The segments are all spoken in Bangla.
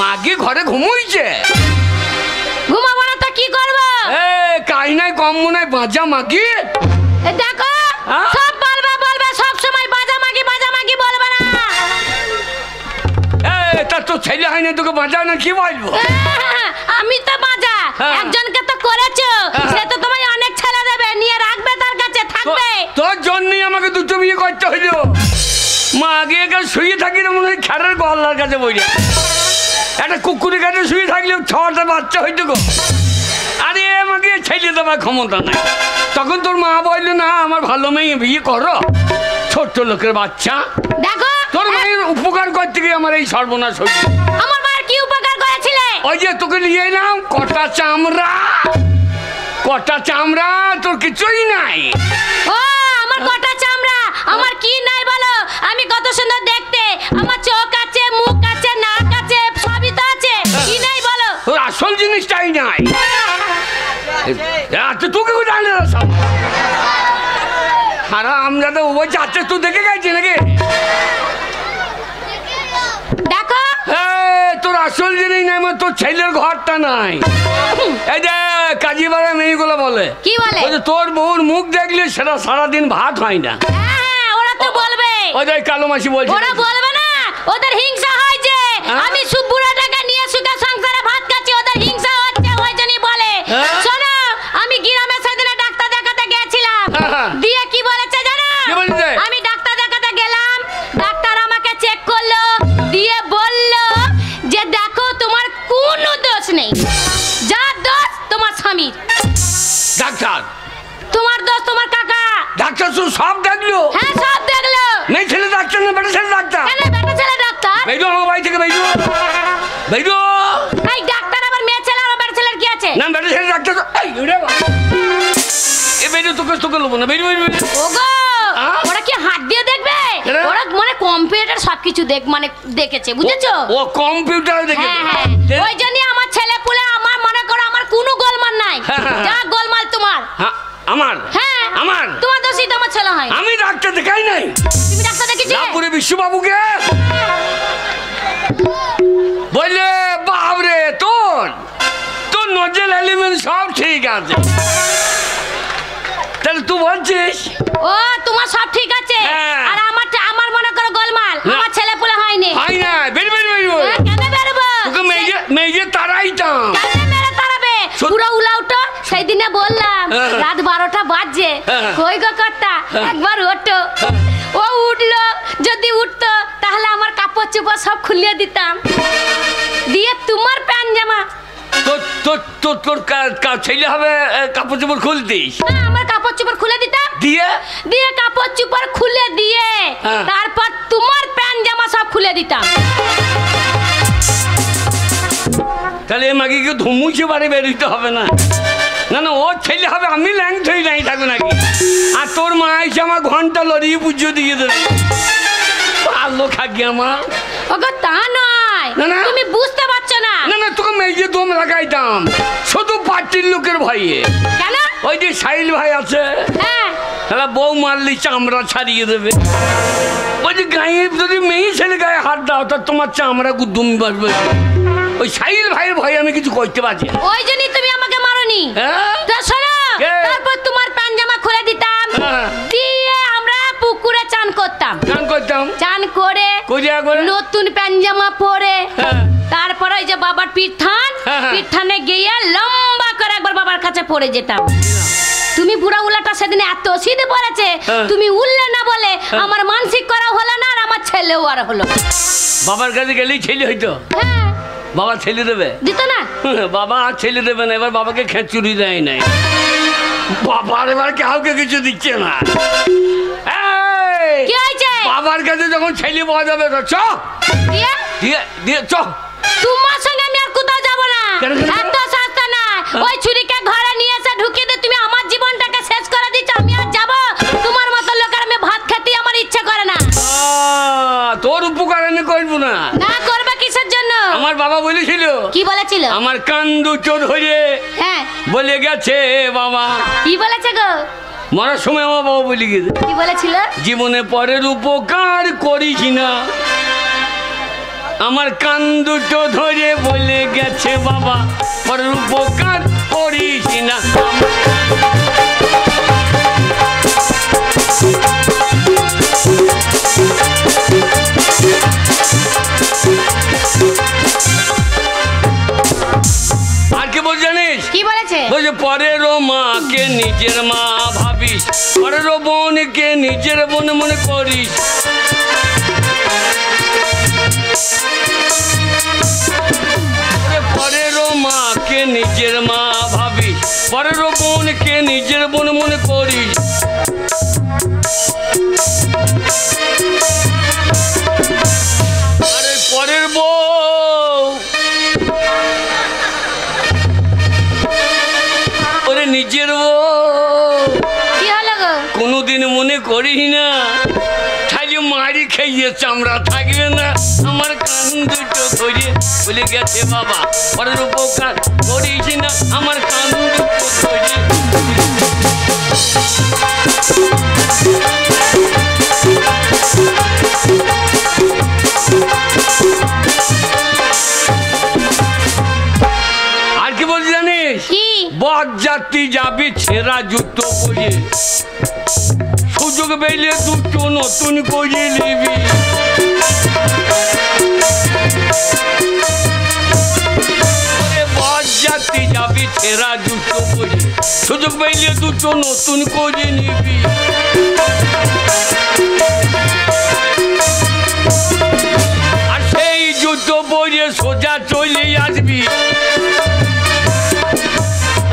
মাগি ঘরে ঘুমোইছে। ঘুমাবো না তো কি করবো? কাই নাই কম নাই বাজা মাগি। দেখো সব বলবে সব সময় বাজা মাগি বলবে না। তা তো ছেলে হয় না তোকে বাজা না কি বলবো? আমি তো বাজা একজনকে তো করেছো, সে তো তোমায় অনেক ছেলে দেবে, নিয়ে রাখবে, তার কাছে থাকবে। তোর জন্যই আমাকে দুটো বিয়ে করতে হইলো। মা আগে এখানে শুয়ে থাকি না মনে হয় খেলার গল্লার কাছে বইয়া, একটা কুকুরের কাছে শুয়ে থাকলেও 6টা বাচ্চা হইতো গো। আরে আমাকে ছেলে দেওয়ার ক্ষমতা নাই। তখন তোর মা বললো না আমার ভালো মেয়ে বিয়ে করো, ছোট্ট লোকের বাচ্চা। দেখো তোর মায়ের উপকার করতে গিয়ে আমার এই সর্বনাশ হইল। আমার মায়ের কি উপকার করেছিলে? ওই যে তোকে নিয়ে এলাম কটা চামড়া, তোর কিছুই নাই। ও আমার কটা চামড়া, আমার কি নাই বলো? আমি কত সুন্দর দেখতে, আমার চোখ আছে, মুখ আছে, নাক আছে, সবই তো আছে, কি নাই বলো? তোর আসল জিনিসটাই নাই। তোকে কোথায় সব হারা আমরা তো ওই যাচ্ছে তুই দেখে গেছি নাকি? দেখো তোর আসল জিনিস নাই, তোর ছেলের ঘরটা নাই। এই যে কাজীপাড়া মেয়েগুলো বলে কি বলে, তোর বউর মুখ দেখলে সেটা সারাদিন ভাত হয় না। ওরা তো বলবে, ওই যে কালো মাসি বলছে, ওরা বলবে না, ওদের হিংসা হয় যে আমি সুবুড়া টাকা নিয়ে সুখে সংসারে ভাত খাচ্ছি, ওদের হিংসা হচ্ছে, ওই জন্যই বলে। শোনো আমি গ্রামে সেদিনে ডাক্তার দেখাতে গেছিলাম, দিয়ে কি বলেছে জানো? আমি ডাক্তার দেখাতে গেলাম, ডাক্তার আমাকে চেক করলো, দিয়ে বলল যে দেখো তোমার কোনো দোষ নেই, যা দোষ তোমার স্বামীর। ডাক্তার তোমার দোষ তোমার কাকা। ডাক্তার তো সব দেখলো? হ্যাঁ সব দেখলো। মেয়ে ছেলে ডাক্তার না বেটা ছেলে ডাক্তার? কেন বেটা ছেলে ডাক্তার? বেইরো আমার বাড়ি থেকে বেইরো। এই ডাক্তার আবার মেয়ে ছেলে আর বেটা ছেলের কি আছে? না বেটা ছেলে ডাক্তার। এই ওরে বাবা, এ বেইরো তোকে লোবো না, বেইরো। ওগো ওরা কি হাত দিয়ে দেখবে? ওরা মানে কম্পিউটার সবকিছু মানে দেখেছে, বুঝেছো? ও কম্পিউটার দেখেছে। হ্যাঁ ওই জন্যই আমার ছেলে পুলে আমার মনে করো আমার কোনো গোলমাল নাই। যা গোলমাল তোমার। আমার? হ্যাঁ আমার। তোমার দোষই তো আমার ছেলে হয়। আমি ডাক্তার দেখাই নাই। তুমি ডাক্তার দেখিয়েছো? লাপুরে বিশ্ববাবুকে বললে বাবরে তোর নজেল এলিমেন্ট সব ঠিক আছে, তাহলে তুই বলছিস ও তোমার সব ঠিক আছে আর আমার মনে করো গোলমাল, আমার ছেলে পুলে হয়নি। হয় না, বের কেন বেরবো? তোকে মেয়ে তারাইতাম। কেন মেরে তারাবে? পুরো উলাউটো সেই দিনে বললাম রাত 12টা বাজছে, কই গো কর্তা একবার ওঠো। ও উঠলো, যদি উঠতো তাহলে আমার কাপড় চোপড় সব খুলিয়ে দিতাম, দিয়ে তোমার প্যান্ট জামা তোর ছেলে হবে কাপড় চোপড় খুলতিস? আমার কাপড় চোপড় খুলে দিতাম, দিয়ে কাপড় চোপড় খুলে দিয়ে তারপর তোমার প্যান্ট জামা সব খুলে দিতাম। তাহলে মাগিকে ধুমুছে বাড়ি বেরোতে হবে না? না না ও ছেলে হবে, আমি ল্যাংথই নাই থাকবো নাকি? আর তোর মা এসে আমার ঘন্টা লড়িয়ে পুজো দিয়ে দেবে, ভালো খাকি আমার। ওগো তা নয়, তুমি বুঝতে পারছো না। না না তোকে মেয়ে দম লাগাইতাম শুধু পার্টির লোকের ভয়ে। কেন? ওই যে সাইল ভাই আছে, তাহলে বউ মারলি চামড়া ছাড়িয়ে দেবে। ওই যে গায়ে যদি মেয়ে ছেলে গায়ে হাত দাও তা তোমার চামড়া গুদুম বাজবে। ওই সাইল ভাইয়ের ভয়ে আমি কিছু করতে পারছি না। ওই জন্যই তুমি আমাকে মারোনি। শোনো, তারপর তোমার পাঞ্জামা খুলে দিতাম, দিয়ে আমরা পুকুরে চান করতাম। চান করে নতুন পাঞ্জামা পরে তারপর ওই যে বাবার পিঠানে গিয়ে লম্বা করে একবার বাবার কাছে পড়ে যেতাম। তুমি বুড়া উলাটা সেদিন এত সিধে পড়েছে, তুমি উঠলে না বলে আমার মানসিক করা হলো না, আর আমার ছেলেও আর হলো। বাবার কাছে গেলেই ছেলে হইতো? বাবা ছেলে দেবে? দিত না বাবা আর ছেলে দেবে না। এবার বাবাকে খেঁচুরি দেয় নাই, বাবার এবার কাউকে কিছু দিচ্ছে না। কি হয়েছে? বাবার কাছে যখন ছেলে পাওয়া যাবে তো চ দিয়ে চ। তোমার সঙ্গে আমি আর কোথাও যাবো না, এত সস্তা না। ওই ছুরিকে ঘরে নিয়ে এসে ঢুকিয়ে দিয়ে তুমি আমার জীবনটাকে শেষ করে দিচ্ছ। আমি আর যাবো তোমার মতো লোকের, আমি ভাত খেতে আমার ইচ্ছে করে না। তোর উপকার আমি করবো না। না করবে কিসের জন্য? আমার বাবা বলেছিল। কি বলেছিল? আমার কান দুটো ধরে বলে গেছে বাবা। কি বলেছে গো? মরার সময় আমার বাবা বলে গেছে। কি বলেছিল? জীবনে পরের উপকার করিস না। আমার কান দুটো ধরে বলে গেছে বাবা পরের উপকার করিস না। আর কি বল জানিস? কি বলেছে? বলছে পরেরও মাকে নিজের মা ভাবিস, পরেরও বোনকে নিজের বোন মনে করিস। পরেরও মাকে নিজের মা ভাবিস, পরেরও বোনকে নিজের বোন মনে করিস। আরে পরের বউ ওরে নিজের বউ কি হলো গো? কোনোদিন মনে করিস না, খালি মারি খাইয়ে চামড়া থাকবে না। আমার কান দুটো ধরে বলে গেছে বাবা পরের উপকার করিস না। আমার কান দুটো ধরে আর কি বলছি জানিস? বর যাত্রী যাবি ছেঁড়া জুতো পরে, সুযোগ পেলে দুটো নতুন করে নিবি। বর যাত্রী যাবি ছেঁড়া জুতো পরে, সুযোগ পেলে দুটো নতুন করে নিবি। আর সেই জুতো পরে সোজা চলে আসবি,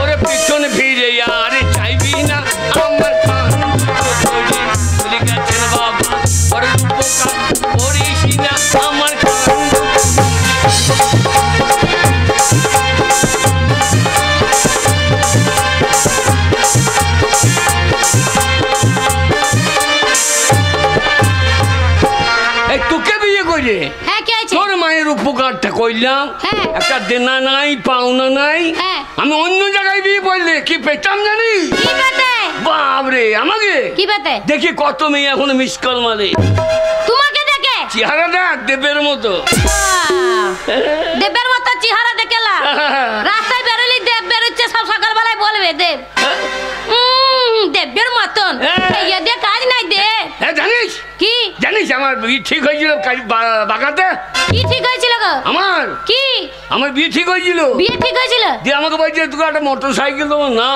ওরে পিছন ফিরে আর চাইবি না। আমার কান দুটো ধরে বলে গেছেন বাবা পরের উপকার করিস না। আমার কান এই তোকে বিয়ে করে তোর মায়ের উপকারটা করলাম, একটা দেনা নাই পাওনা নাই। আমি অন্য জায়গায় বিয়ে পড়লে কি পেতাম জানি? বাবরে আমাকে দেখি কত মেয়ে এখন মিস কল মারে। তোমাকে দেখে চেহারা দেখ দেবের মতো, দেবের মতো চেহারা দেখেলা। রাস্তায় বেরোলে দেব বেরোচ্ছে, সব সকালবেলায় বলবে দেব দেবের মতন। এই কাজ নাই দেব। জানিস কি জানিস আমার বিয়ে ঠিক হয়েছিল বাগাতে? কি ঠিক হয়েছিল গো? আমার কি আমার বিয়ে ঠিক হয়েছিল। বিয়ে ঠিক হয়েছিল দিয়ে আমাকে বলছে তোকে একটা মোটর সাইকেল দেবো না।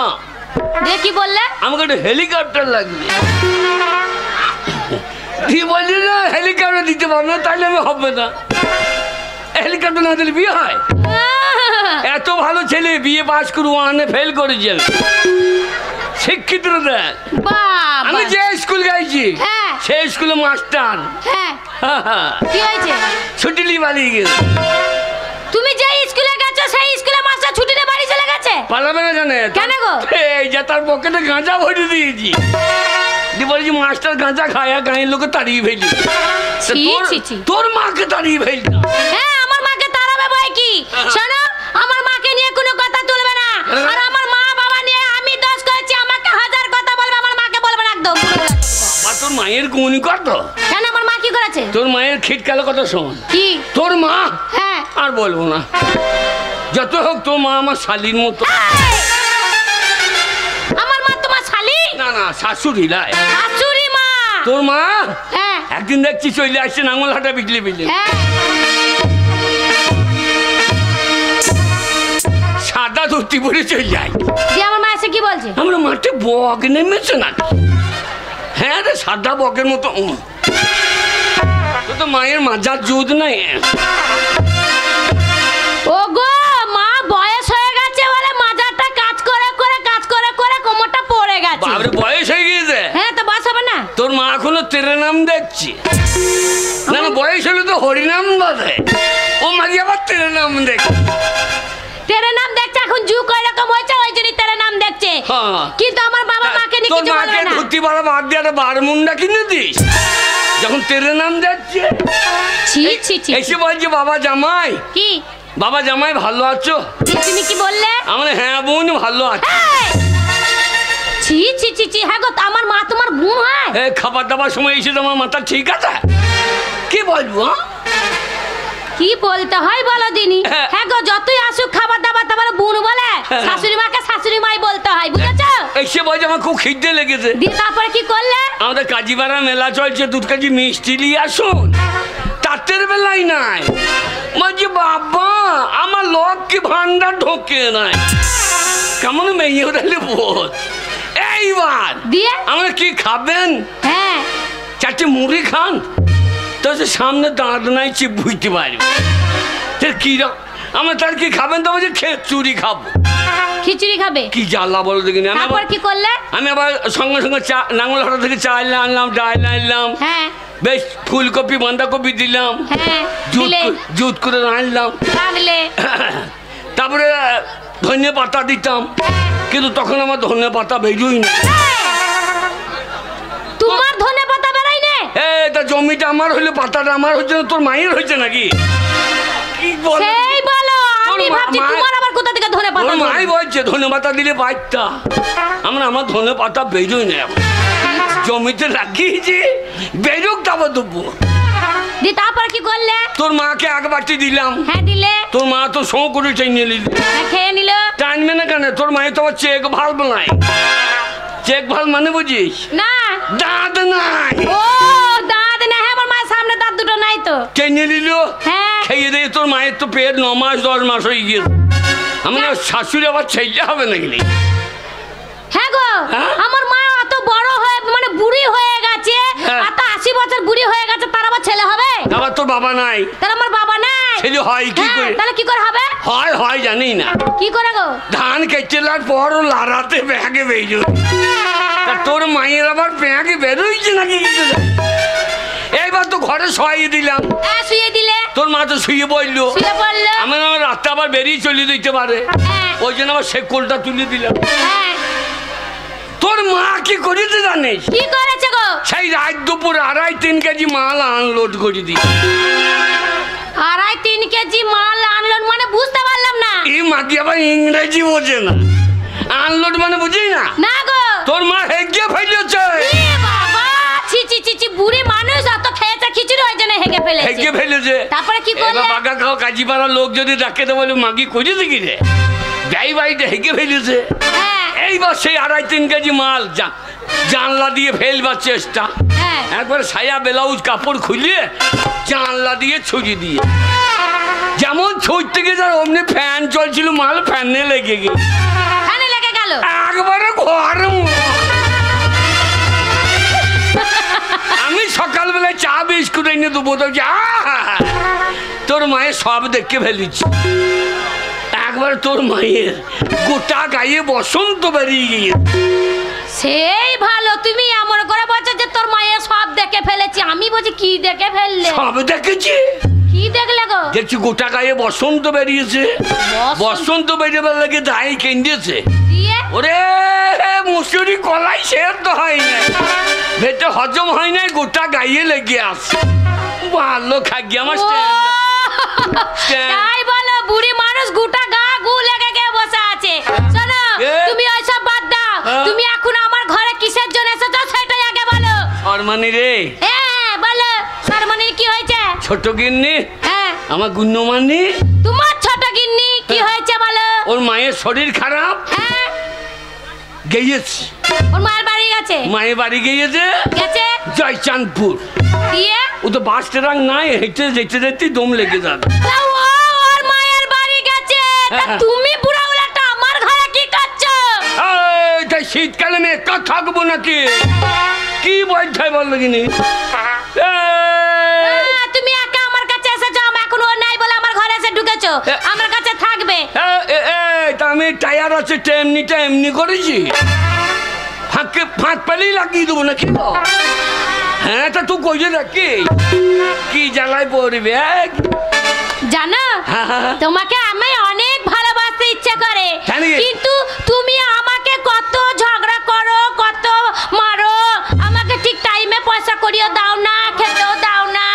দিয়ে কি বললে? আমাকে একটা হেলিকপ্টার লাগবে। দিয়ে বলছি না হেলিকপ্টার দিতে পারবো না, তাহলে আমি হবে না। হেলিকপ্টার না দিলে বিয়ে হয়? এত ভালো ছেলে বিয়ে পাস করে ওয়ানে ফেল করেছে, শিক্ষিত দেখ। আমি যে স্কুল গাইছি সেই স্কুলে মাস্টার। কি হয়েছে? ছুটি নিয়ে বাড়ি গেছে। তুমি যে স্কুলে গেছো সেই স্কুলে মাস্টার ছুটি নিয়ে বাড়ি চলে গেছে? পালাবে না জানে? কেন গো? এই যে তার পকেটে গাঁজা ভরে দিয়েছি, দিয়ে বলেছি মাস্টার গাঁজা খায়া গাঁয়ের লোকে তাড়িয়ে ফেলি। তোর মাকে তাড়িয়ে ফেলি না? হ্যাঁ আমার মাকে তাড়াবে বই কি? শোনো আমার মাকে নিয়ে কোনো কথা তুলবে না। আর আমার মা বাবা নিয়ে আমি দোষ করেছি, আমাকে হাজার কথা বলবে, আমার মাকে বলবে না একদম। তোর মায়ের গুণ কত? কেন আমার মা কি করেছে? তোর মায়ের খিটকালো কথা শোন। কি? তোর মা? হ্যাঁ আর বলবো না, যত হোক তোর মা আমার শালির মতো। আমার মা তোমার শালি? না না শাশুড়ি লাই। শাশুড়ি মা তোর মা? হ্যাঁ একদিন দেখছি চলে আসছে নাঙ্গল হাটা বিকলি বিকলি, সাদা ধুতি পরে চলে যায়। আমার মা এসে কি বলছে? আমরা মাঠে বক নেমেছে না? হ্যাঁ রে সাদা বকের মতো। তো মায়ের মাজার জুদ নাই। ও গো মা বয়স হয়ে গেছে বলে মাজারটা কাজ করে করে কাজ করে করে কোমরটা পড়ে গেছে। বাবরে বয়স হয়ে গিয়েছে? হ্যাঁ তো বয়স হবে না? তোর মা এখনো তেরে নাম দেখছি না? না বয়স হলে তো হরিনাম বাজে, ও মাঝে আবার তেরে নাম দেখ। তেরে নাম দেখছে এখন যুগ এরকম হয়েছে, ওই জন্য তেরে নাম দেখছে। কিন্তু আমার বাবা মাকে নিয়ে কিছু বলবে না। ধুতি বাড়া বাদ দিয়ে একটা বারমুন্ডা কিনে দিস যখন তেরে নাম দেখছে। এসে বলছে বাবা জামাই। কি বাবা জামাই ভালো আছো? তুমি কি বললে? আমার হ্যাঁ বোন ভালো আছে। ছি ছি ছি ছি, হ্যাঁ গো আমার মা তোমার বোন হয়? খাবার দাবার সময় এসে তোমার মাথা ঠিক আছে? কি বলবো? কি বলতে হয় বলো দিনি? হ্যাঁ গো, যতই আসুক খাবার দাবার তারপরে বোন বলে, শাশুড়ি মাকে শাশুড়ি মাই বলতে হয়, বুঝেছো? এসে বলছে আমার খুব খিদে লেগেছে। দিয়ে তারপরে কি করলে? আমাদের কাজীপাড়া মেলা চলছে, 2 কেজি মিষ্টি নিয়ে আসুন। তাঁতের বেলায় নাই, বলছি বাবা আমার লক্ষ্মী ভান্ডার ঢোকে নাই। কেমন মেয়ে উঠালে বোধ। এইবার দিয়ে আমরা কি খাবেন? হ্যাঁ 4টে মুড়ি খান। তো সামনে দাঁত নাই চিপ বুঝতে পারি কি আমরা তার কি খাবেন? তো বলছি খিচুড়ি খাবো। খিচুড়ি খাবে? কি জ্বালা বলো দেখিনি। তারপর কি করলে? আমি আবার সঙ্গে সঙ্গে নাঙ্গলহাটা থেকে চাল আনলাম, ডাল আনলাম, হ্যাঁ বেশ ফুলকপি বাঁধাকপি দিলাম, হ্যাঁ জুত করে রাঁধলাম, তারপরে ধনে পাতা দিতাম। কিন্তু তখন আমার ধনে পাতা বেরোই না। তোমার ধনে পাতা বেরোয় না? তা জমিটা আমার হইলে পাতাটা আমার হচ্ছে না, তোর মায়ের হয়েছে নাকি? কি বল সেই বলো, আমি ভাবছি তোমার আবার কোথা থেকে ধনে পাতা? তোর মাই বলছে ধনে পাতা দিলে পাইতা। আমার ধনে পাতা বেরোই না, জমিতে লাগিয়েছি, বেরোক তারপর দেবো। তারপর কি করলে? তোর মাকে 1 বাটি দিলাম। হ্যাঁ দিলে? তোর মা তো শো করে চাইনিয়ে নিলি। খেয়ে নিল। টানবে না কেন? তোর মায়ের তো আবার চেক ভাল্ব নাই। চেক ভাল মানে বুঝিস? না দাঁত নাই। ও দাঁত না? হ্যাঁ আমার মায়ের সামনে দাঁত দুটো নাই তো। চাইনিয়ে নিল। হ্যাঁ খেয়ে দিয়ে তোর মায়ের তো পেট 9 মাস 10 মাস হয়ে গিয়েছে। আমার শাশুড়ি আবার ছেলে হবে নাকি? হ্যাঁ গো, আমার মা অত বড় হয়ে মানে বুড়ি হয়ে গেছে, এত 80 বছর বুড়ি হয়ে গেছে, তার আবার ছেলে হবে? আবার তোর বাবা নাই। তার আমার বাবা নাই। ছেলে হয় কি করে? তাহলে কি করে হবে? হয় জানি না। কি করে গো? ধান কেটেলার পর লারাতে ব্যাগে বেরিয়ে। তোর মায়ের আবার ব্যাগে বেরোইছে নাকি? এইবার তো ঘরে শুয়ে দিলাম। শুয়ে দিলে? তোর মা তো শুয়ে পড়লো। আমি রাতে আবার বেরিয়ে চলে দিতে পারে, ওই জন্য আবার শেকলটা তুলে দিলাম। তোর মা কি করেছে জানিস? কি করেছে গো? সেই রাত দুপুর 2.5-3 কেজি মাল আনলোড করে দিই। 2.5-3 কেজি মাল আনলোড মানে বুঝতে পারলাম না। এই মা কি আবার ইংরেজি বোঝে না? আনলোড মানে বুঝি না? না গো। তোর মা হেগে ফেলেছে। বাবা ছি ছি ছি ছি, বুড়ি মানুষ অত খেয়েছে খিচুড়ি ওই জন্য হেগে ফেলেছে। তারপরে কি করলে? এবার বাগা খাও কাজীপাড়ার লোক যদি ডাকে তো বলে মাগি করেছে কি রে? গাই বাড়িতে হেগে ফেলেছে। এইবার সেই 2.5-3 কেজি মাল জানলা দিয়ে ফেলবার চেষ্টা। একবার সায়া ব্লাউজ কাপড় খুলিয়ে জানলা দিয়ে ছুঁড়ি দিয়ে যেমন ছুঁড়তে গেছে অমনি ফ্যান চলছিল, মাল ফ্যানে লেগে গেল। একবারে ঘর। আমি সকালবেলায় চা বিস্কুট এনে দেবো, তো তোর মায়ের সব দেখে ফেলেছি। একবার তোর মায়ের গোটা গায়ে বসন্ত বেরিয়ে গিয়ে। সেই ভালো, তুমি এমন করে বলছো যে তোর মায়ের সব দেখে ফেলেছি। আমি বলছি কি দেখে ফেললে? সব দেখেছি। কি দেখলে গো? দেখছি গোটা গায়ে বসন্ত বেরিয়েছে। বসন্ত বেরিয়ে লাগে দাঁড়িয়ে কেন্দ্রেছে। ওরে মুসুরি কলাই সেদ্ধ হয় না, ভেতরে হজম হয় না, গোটা গায়ে লেগে আসে। ভালো খাগি আমার। তাই বলো, বুড়ি মানুষ গোটা গা গু লেগে গিয়ে বসে আছে। শোনো তুমি ওইসব বাদ দাও, তুমি এখন আমার ঘরে কিসের জন্য এসেছো সেটাই আগে বলো। শর্মানি রে। হ্যাঁ বলো, শর্মানি কি হয়েছে? ছোট গিন্নি। হ্যাঁ আমার গুন্নমানি। তোমার ছোট গিন্নি কি হয়েছে বলো? ওর মায়ের শরীর খারাপ। হ্যাঁ গিয়েছে। ওর মায়ের বাড়ি গেছে? মায়ের বাড়ি গিয়েছে জয়চাঁদপুর। দিয়ে ও তো বাস ট্রাক নাই, হেঁটে যেতে যেতে দম লেগে যাবে। ওর মায়ের বাড়ি গেছে, তুমি বুড়া উলাটা আমার ঘরে কি করছো? তাই শীতকালে আমি একা থাকবো নাকি? কি বলছে বললো কিনি? তুমি একা আমার কাছে এসেছো, আমি এখন ও নাই বলে আমার ঘরে এসে ঢুকেছো, আমার কাছে থাকবে। তা আমি টায়ার আছে এমনি করেছি, ফাঁক পেলেই লাগিয়ে দেবো নাকি? হ্যাঁ তা তুই কইছে নাকি কি জ্বালায় পড়বে? জানো তোমাকে আমি অনেক ভালোবাসতে ইচ্ছে করে, কিন্তু তুমি আমাকে কত ঝগড়া করো, কত মারো, আমাকে ঠিক টাইমে পয়সা করিও দাও না, খেতেও দাও না।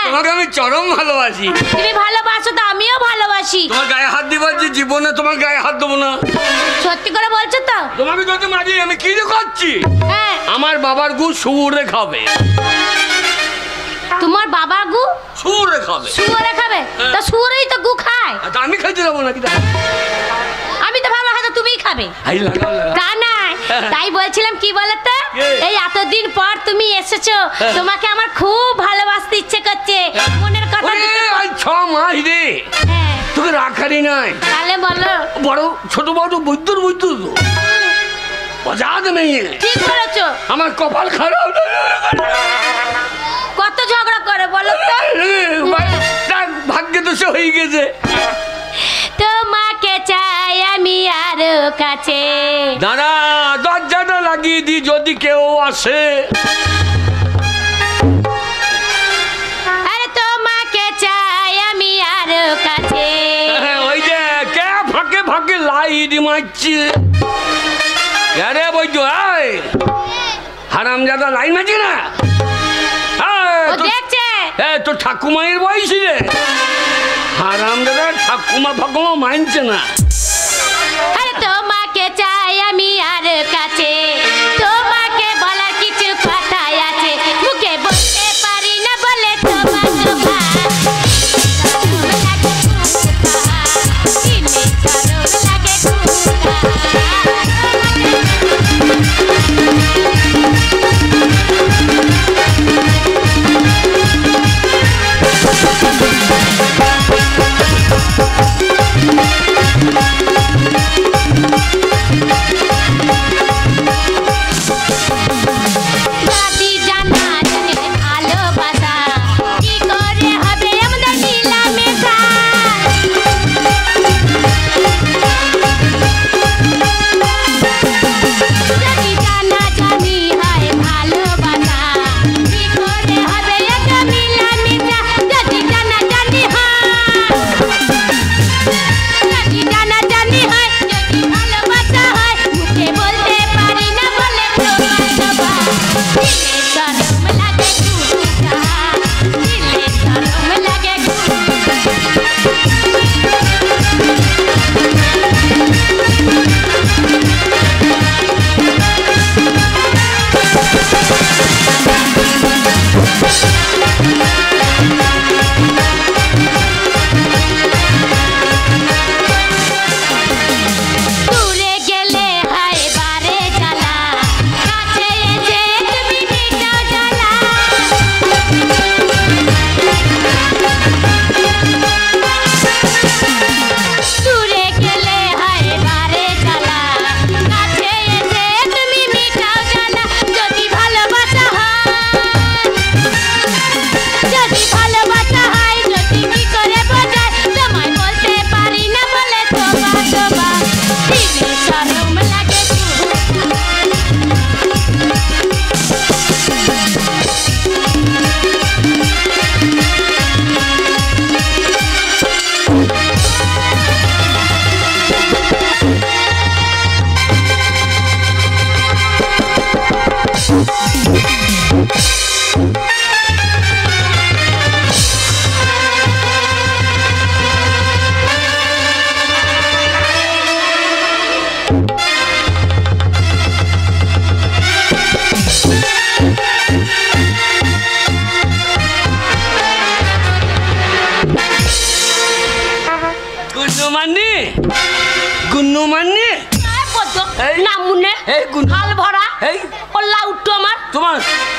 তোমাকে আমি চরম ভালোবাসি। তুমি ভালোবাসো তো আমিও ভালোবাসি। তোমার গায়ে হাত দিবার যে জীবনে তোমার গায়ে হাত দেবো না। সত্যি করে বলছো তো? তোমাকে যদি মারি আমি কি করছি? আমার বাবার গু সুরে খাবে। তোমার বাবা গু সুরে শুয়োরে খাবে। শুয়োরে খাবে? তা শুয়োরেই তো গু খায়। আমি খাইতে যাবো নাকি? আমি তো ভাবলাম হয়তো তুমিই খাবে। তা না, তাই বলছিলাম কি বলতো, এই এতদিন পর তুমি এসেছো, তোমাকে আমার খুব ভালোবাসতে ইচ্ছে করছে, মনের কথা। 6 মাস রে তোকে রাখারই নাই। তাহলে বলো। বড় ছোট বড় বৈদ্যুর বৈদ্যুৎ বাজাদ মেয়ে। ঠিক বলেছো। আমার কপাল খারাপ। কত ঝগড়া করে বলো তো। ভাগ্যে দোষে হয়ে গেছে। তোমাকে চাই আমি আরো কাছে। দাদা দরজাটা লাগিয়ে দি যদি কেউ আসে। আরে তোমাকে চাই আমি আরো কাছে। ওই যে কে ফাঁকে ফাঁকে লাইট মারছে। আরে বৈদ্য হারামজাদা লাইন মারছে না। দেখছে তো ঠাকুমায়ের বয়সী রে। হারামজাদা ঠাকুমা ফাকুমা মানছে না। আরে তোমাকে চাই আমি আর কাছে, তোমাকে বলার কিছু কথা আছে, মুখে বলতে পারি না বলে তোমা তোমা।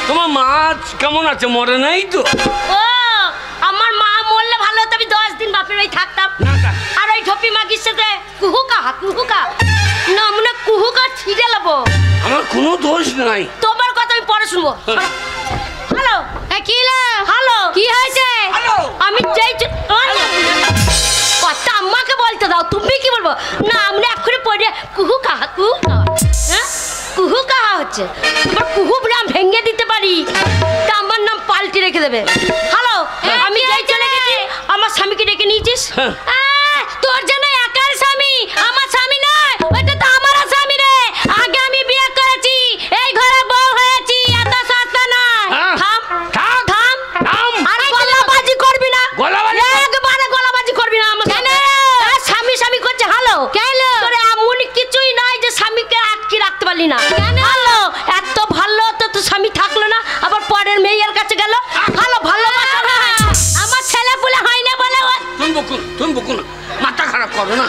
তোমার মাছ কেমন আছে? মরে নাই তো? ও আমার মা মরলে ভালো হতো, আমি 10 দিন বাপের বাড়ি থাকতাম। আর ওই ঠপি মাগির সাথে কুহুকা না মনে কুহুকা ছিঁড়ে নেবো। আমার কোনো দোষ নাই। তোমার কথা আমি পরে শুনবো। হ্যালো কি হ্যালো কি হয়েছে? আমি যাই কথা আম্মাকে বলতে দাও, তুমি কি বলবো? না আমরা এক্ষুনি পড়ে কুহুকা হ্যাঁ কুহুকা হচ্ছে। তোমার কুহু নাম ভেঙে দিতে পারি, তা আমার নাম পাল্টে রেখে দেবে। হ্যালো আমি যাই চলে গেছি। আমার স্বামীকে ডেকে নিয়েছিস? তোর জন্য একার স্বামী, আমার স্বামী নয়, ওটা তো আমার স্বামী রে। আগে আমি বিয়ে করেছি, এই ঘরে বউ হয়েছি, এত সস্তা নয়। থাম থাম থাম থাম। আরে গলাবাজি করবি না, একবারে গলাবাজি করবি না। আমার স্বামী স্বামী করছে। হ্যালো কেন তোর এমন কিছুই নাই যে স্বামীকে আটকে রাখতে পারলি না? হ্যালো এত ভালো তো স্বামী থাকলো না, আবার পরের মেয়ের কাছে গেল। ভালো ভালোবাসা আমার ছেলে একদম বকো না, মাথা খারাপ করো না।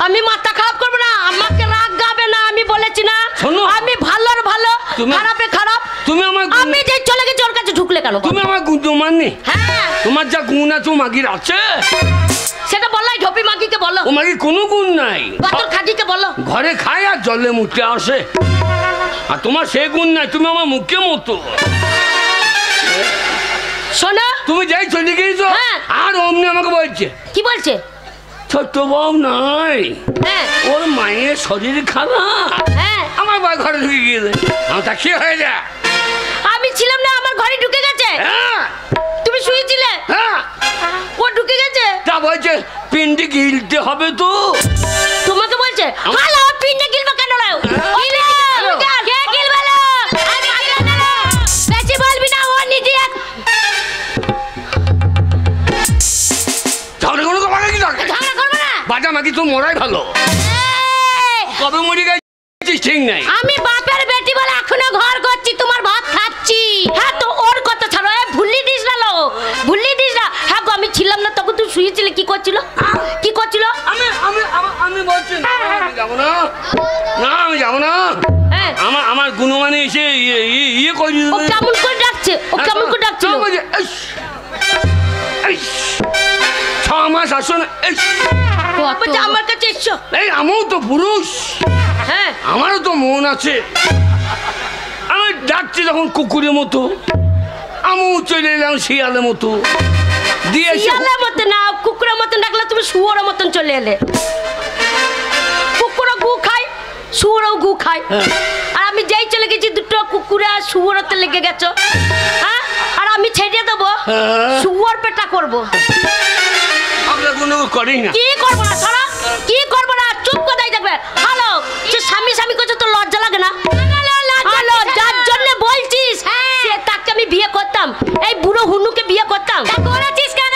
আমি মাথা খারাপ করবো না, আমাকে রাগ গাবে না, আমি বলেছি না। শোনো, আমি ভালোর ভালো, খারাপে খারাপ। তুমি আমার আমি যে চলে গেছি ওর কাছে ঢুকলে কেন? তুমি আমার গুণ মাননি? হ্যাঁ, তোমার যা গুণ আছে ও মাগির আছে, সেটা বললাই ঢপি মাগিকে বলো। ও মাগির কোনো গুণ নাই। বাতর খাটিকে বলো, ঘরে খায় আর জলে মুখে আসে, আর তোমার সে গুণ নাই, তুমি আমার মুখে মতো। শোনো, তুমি যাই চলে গিয়েছো আর অমনি আমাকে বলছে। কি বলছে? ছোট্ট বউ নাই, ওর মায়ের শরীর খারাপ। আমার বাড়ি ঘরে ঢুকে গিয়েছে, আমার তা কি হয়ে যায়? আমি ছিলাম না, আমার ঘরে ঢুকে গেছে। তুমি শুয়েছিলে? ও ঢুকে গেছে। তা বলছে পিন্ডি গিলতে হবে তো। তোমাকে বলছে? হ্যালো, পিন্ডি গিলবা কেন? কে গিলবে? বেশি বলবি না, ও নিজে ঝগড়া কোনো কথা কি থাকে? ঝগড়া করবে না, বাজা মাগি তো মরাই ভালো। কবে মরি গেছিস ঠিক নাই। আমি বাপের বেটি বলে এখনো ঘর করছি, তোমার ভাত খাচ্ছি। হ্যাঁ, তো ওর কথা ছাড়ো, ভুলি দিস না লো, ভুলি দিস না। হ্যাঁ গো, আমি ছিলাম না তখন, তুই শুয়েছিলে। কি করছিল? কি করছিল? আমি বলছি না, আমি যাবো না, না আমি যাবো না। আমার গুণমানে এসে ইয়ে করে ও কেমন করে ডাকছে, ও কেমন করে ডাকছিল? 6 মাস আসো না, আমার কাছে এসছো। এই আমিও তো পুরুষ, হ্যাঁ আমারও তো মন আছে। আমি ডাকছি যখন কুকুরের মতো, আমিও চলে এলাম শিয়ালের মতো। শিয়ালের মতো না, কুকুরের মতন ডাকলে তুমি শুয়োরের মতন চলে এলে। কুকুরও গু খায়, শুয়োরও গু খায়। আর আমি যেই চলে গেছি, দুটো কুকুরে আর শুয়োরতে লেগে গেছো। হ্যাঁ, আর আমি ছেড়ে দেবো, শুয়োর পেটা করবো। কি করবো না? ছাড়া কি করবো না, চুপ কোথায় থাকবে। হ্যালো, যে স্বামী স্বামী করছো তো লজ্জা লাগে না? হ্যালো, যার জন্য বলছিস সে তাকে আমি বিয়ে করতাম, এই বুড়ো হুনুকে বিয়ে করতাম। করেছিস কেন?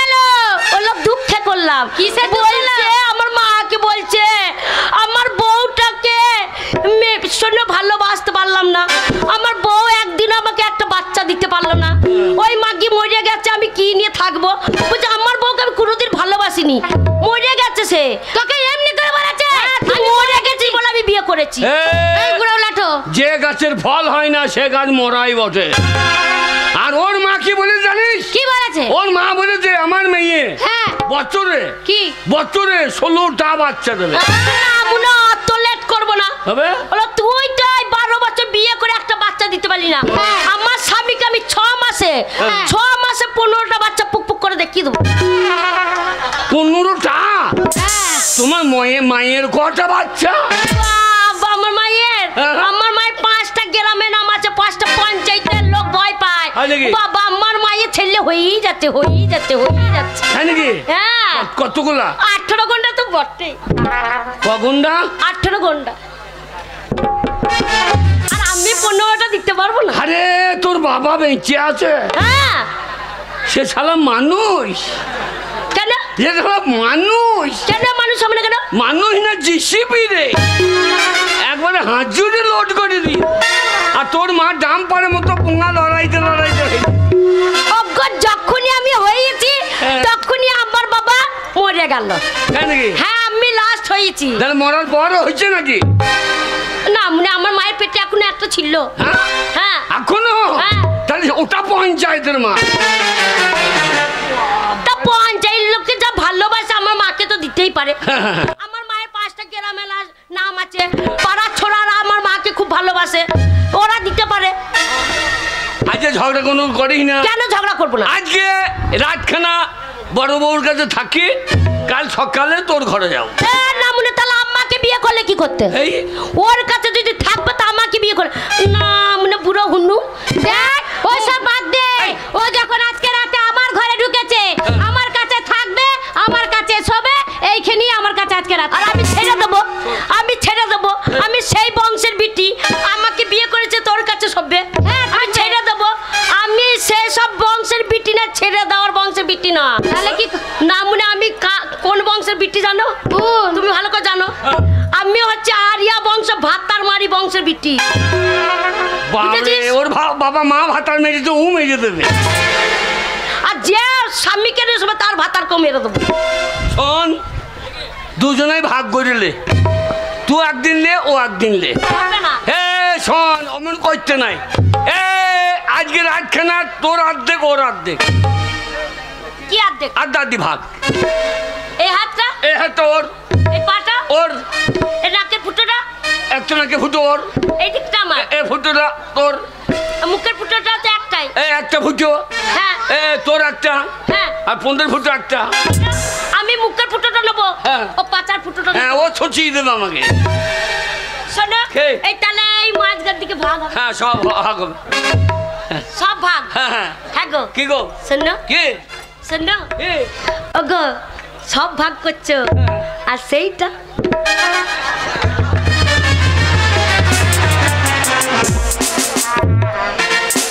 ও লোক দুঃখে করলাম। কিসে বলছে? আমার মাকে বলছে আমার বউটাকে ভীষণ ভালোবাসতে পারলাম না, আমার বউ একদিন আমাকে একটা বাচ্চা দিতে পারলো না, ওই মাগি মরে গেছে, আমি কি নিয়ে থাকবো? বলছে আমার বউকে আমি কোনোদিন ভালোবাসিনি, মরে গেছে সে। তোকে এমনি করে বলেছে তুই মরে গেছিস বলে আমি বিয়ে করেছি। এই বুড়ো লাঠো, যে গাছের ফল হয় না সে গাছ মরাই বটে। আর ওর মা কি বলে জানিস? কি বলেছে? ওর মা বলেছে আমার মেয়ে বছরে 16টা বাচ্চা দেবে। তো লেট করবো না, তুই তো 12 বছর বিয়ে করে একটা বাচ্চা দিতে পারলি না। আমার স্বামীকে আমি 6 মাসে 15টা বাচ্চা পুক পুক করে দেখিয়ে দেবো। 15টা? তোমার মায়ের কটা বাচ্চা? আমার মায়ের 5টা গ্রামে নাম আছে, 5টা পঞ্চায়েতের লোক ভয় পায়। বাবা, আমার মায়ের ছেলে হয়েই যাচ্ছে। হ্যাঁ, কতগুলা? 18 ঘন্টা তো বটে। ক ঘন্টা? 18 ঘন্টা। আর আমি 15টা দিতে পারবো না। আরে তোর বাবা বেঁচে আছে? হ্যাঁ। সে শালা মানুষ। কেন? মানুষ কেন? মানুষ হবে না কেন? মানুষ না জিসিপি রে, একবারে হাজুরে লোড করে দি। আর তোর মা ডাম্পারের মতো পোঙা লড়াইতে যখনই আমি হয়েছি তখনই আমার বাবা মরে গেল। হ্যাঁ, আমি লাস্ট হয়েছি। তাহলে মরার পরও হয়েছে নাকি? না, মানে আমার মায়ের পেটে এখনো একটা ছিল। হ্যাঁ, এখনো? তাহলে ওটা পঞ্চায়েতের মা। তা পঞ্চায়েত লোককে যা ভালোবাসে আমার মাকে তো দিতেই পারে। আমার মায়ের 5টা গ্রামে নাম আছে, পাড়ার ছোড়ারা আমার মাকে খুব ভালোবাসে, ওরা দিতে পারে। আজকে ঝগড়া কোনো করিস না? কেন ঝগড়া করবো না? আজকে রাতখানা বড় বউর কাছে থাকি, কাল সকালে তোর ঘরে যাও। না, মনে তাহলে আম্মাকে বিয়ে করলে কি করতে? ওর কাছে যদি থাকবে তা আমাকে বিয়ে করে না, মানে বুড়ো হুন্নু। দেখ, ওই সব বাদ দে। ও যখন আজকে রাতে আমার ঘরে ঢুকেছে, আমার কাছে থাকবে, আমার কাছে শোবে, এইখানেই আমার কাছে আজকে রাত। আর আমি ছেড়ে দেবো, আমি সেই বংশের বিটি, আমাকে বিয়ে করেছে তোর কাছে শোবে। আমি ছেড়ে দেবো, আমি সেই সব বংশের বিটি না, ছেড়ে দেওয়ার বংশের বিটি না। তাহলে কি না, মনে আমি কোন বংশের বিটি জানো? তুমি ভালো করে জানো, আমি হচ্ছে আরিয়া বংশ, ভাতার মারি বংশের বিটি। ওর বাবা মা ভাতার মেরে তো মেরে দেবে। আর যে স্বামীকে নিয়ে আসবে তার ভাত আর কেউ মেরে দেবো। শোন, দুজনেই ভাগ করিলে, তুই একদিন লে, ও একদিন লে। হে শোন, অমন করতে নাই। আজকে রাতখানা তোর অর্ধেক, ওর অর্ধেক। কি অর্ধেক? আধা ভাগ। এই হাতটা, এই হাত ওর, এই পাটা ওর, এই নাকের ফুটোটা, একটা নাকে ফুটো ওর, এই দিকটা আমার, এই ফুটোটা তোর, মুখের ফুটোটা তো একটাই, এই একটা ফুটো, হ্যাঁ তোর একটা, হ্যাঁ, আর 15 ফুটো একটা। আমি মুখের ফুটোটা নেবো, হ্যাঁ, ও পাচার ফুটোটা, হ্যাঁ, ও ছচিয়ে দেবে আমাকে। শোনো, এই তাহলে এই মাঝখান দিকে ভাগ হবে। হ্যাঁ, সব ভাগ হবে, সব ভাগ। হ্যাঁ হ্যাঁ। হ্যাঁ গো, কি গো? শোনো, কি শোনো, ও গো, সব ভাগ করছো, আর সেইটা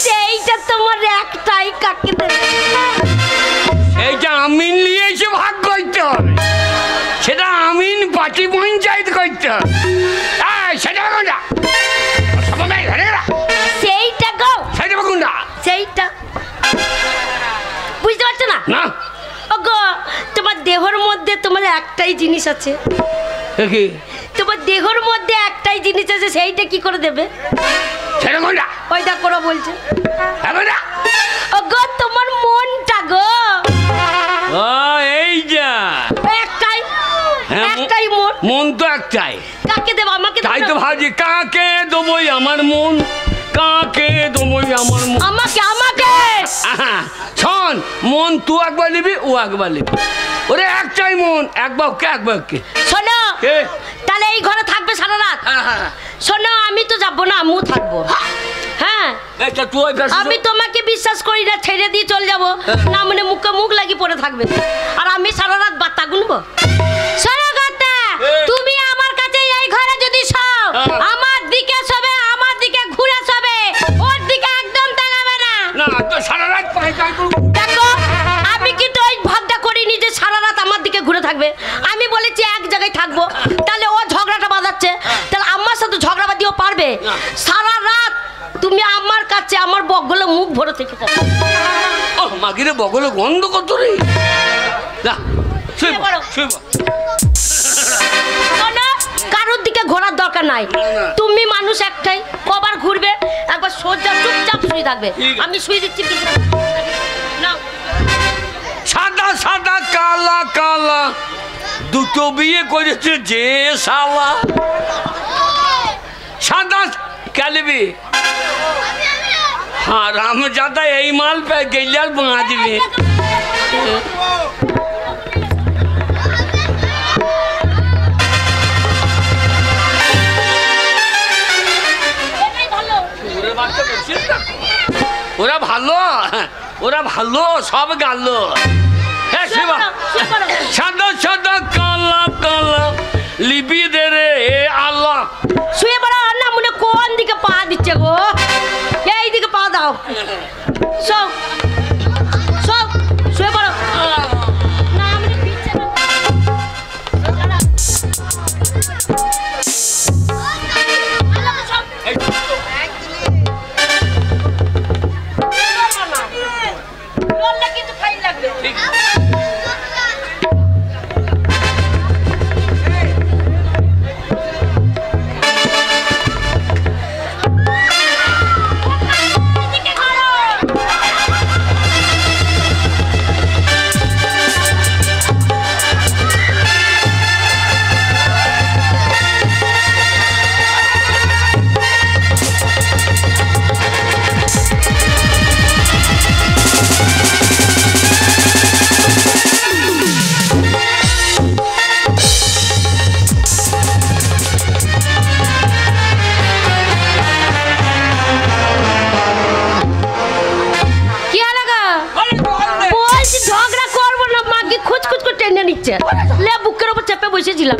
সেইটা তোমার একটাই, কাকে দেবে? এইটা আমিন নিয়ে এসে ভাগ করতে হবে, সেটা আমিন পার্টি পঞ্চায়েত করতে হবে। সেটা কোনটা? সেইটা গো, সেটা কোনটা? সেইটা বুঝতে পারছো না? না। ও গো, তোমার দেহর মধ্যে তোমার একটাই জিনিস আছে, কি? তোমার দেহর মধ্যে একটাই জিনিস আছে, সেইটা কি করে দেবে? সেটা কোনটা? ওইটা করো বলছে। ও গো, তোমার মনটা গো, এই যা একটাই, একটাই মন। মন তো একটাই, কাকে দেব? আমাকে। তাই তো ভাবছি, কাকে দেবই আমার মন, কাকে দেবই আমার মন? আমাকে, আমাকে। শোন, মন তুই একবার নিবি, ও একবার নিবি, ওরে একটাই মন, একবার ওকে, একবার ওকে। শোনো, তাহলে এই ঘরে থাকবে সারা রাত? শোনো, আমি তো যাবো না, আমিও থাকবো। হ্যাঁ, আমি তোমাকে বিশ্বাস করি না, ছেড়ে দিয়ে চলে যাবো না, মানে মুখে মুখ লাগি পড়ে থাকবে, আর আমি সারা রাত বার্তা গুনবো। শোনো কর্তা, তুমি আমার কাছে এই ঘরে যদি শোও, আমার দিকে শোবে, আমার দিকে ঘুরে শোবে, ওর দিকে একদম তাকাবে না। না তো সারা রাত দেখো, আমি কিন্তু ওই ভাবটা করিনি যে সারা রাত আমার দিকে ঘুরে থাকবে। আমি বলেছি এক জায়গায় থাকবো, তাহলে ও ঝগড়াটা বাঁধাচ্ছে, তাহলে আমার সাথে ঝগড়া বাঁধিও পারবে? সারা রাত তুমি আমার কাছে আমার বগলে মুখ ভরে থেকে থাকো। ও মাগিরে, বগলে গন্ধ কত রে। না, শুয়ে পড়ো, শুয়ে পড়ো। কারোর দিকে ঘোরার দরকার নাই, তুমি মানুষ একটাই, কবার ঘুরবে, একবার সোজা চুপচাপ শুয়ে থাকবে। আমি শুয়ে দিচ্ছি, না সাদা সাদা কালা কালা, দুটো বিয়ে করেছে যে শালা। সাদা কালবি, হ্যাঁ, রামজাদা এই মাল পে গেলে আর বাঁধবি। ওরা ভালো, ওরা ভালো, সব গেল। হ্যাঁ, সাদা সাদা কালা কালা, লিপি দে রে আল্লাহ। শুয়ে পড়ো না, মনে কোন দিকে পা দিচ্ছে গো? এই দিকে পা দাও, সব সব শুয়ে পড়ো। না, আমি দিচ্ছে না। লে বুকের উপর চেপে বসেছিলাম।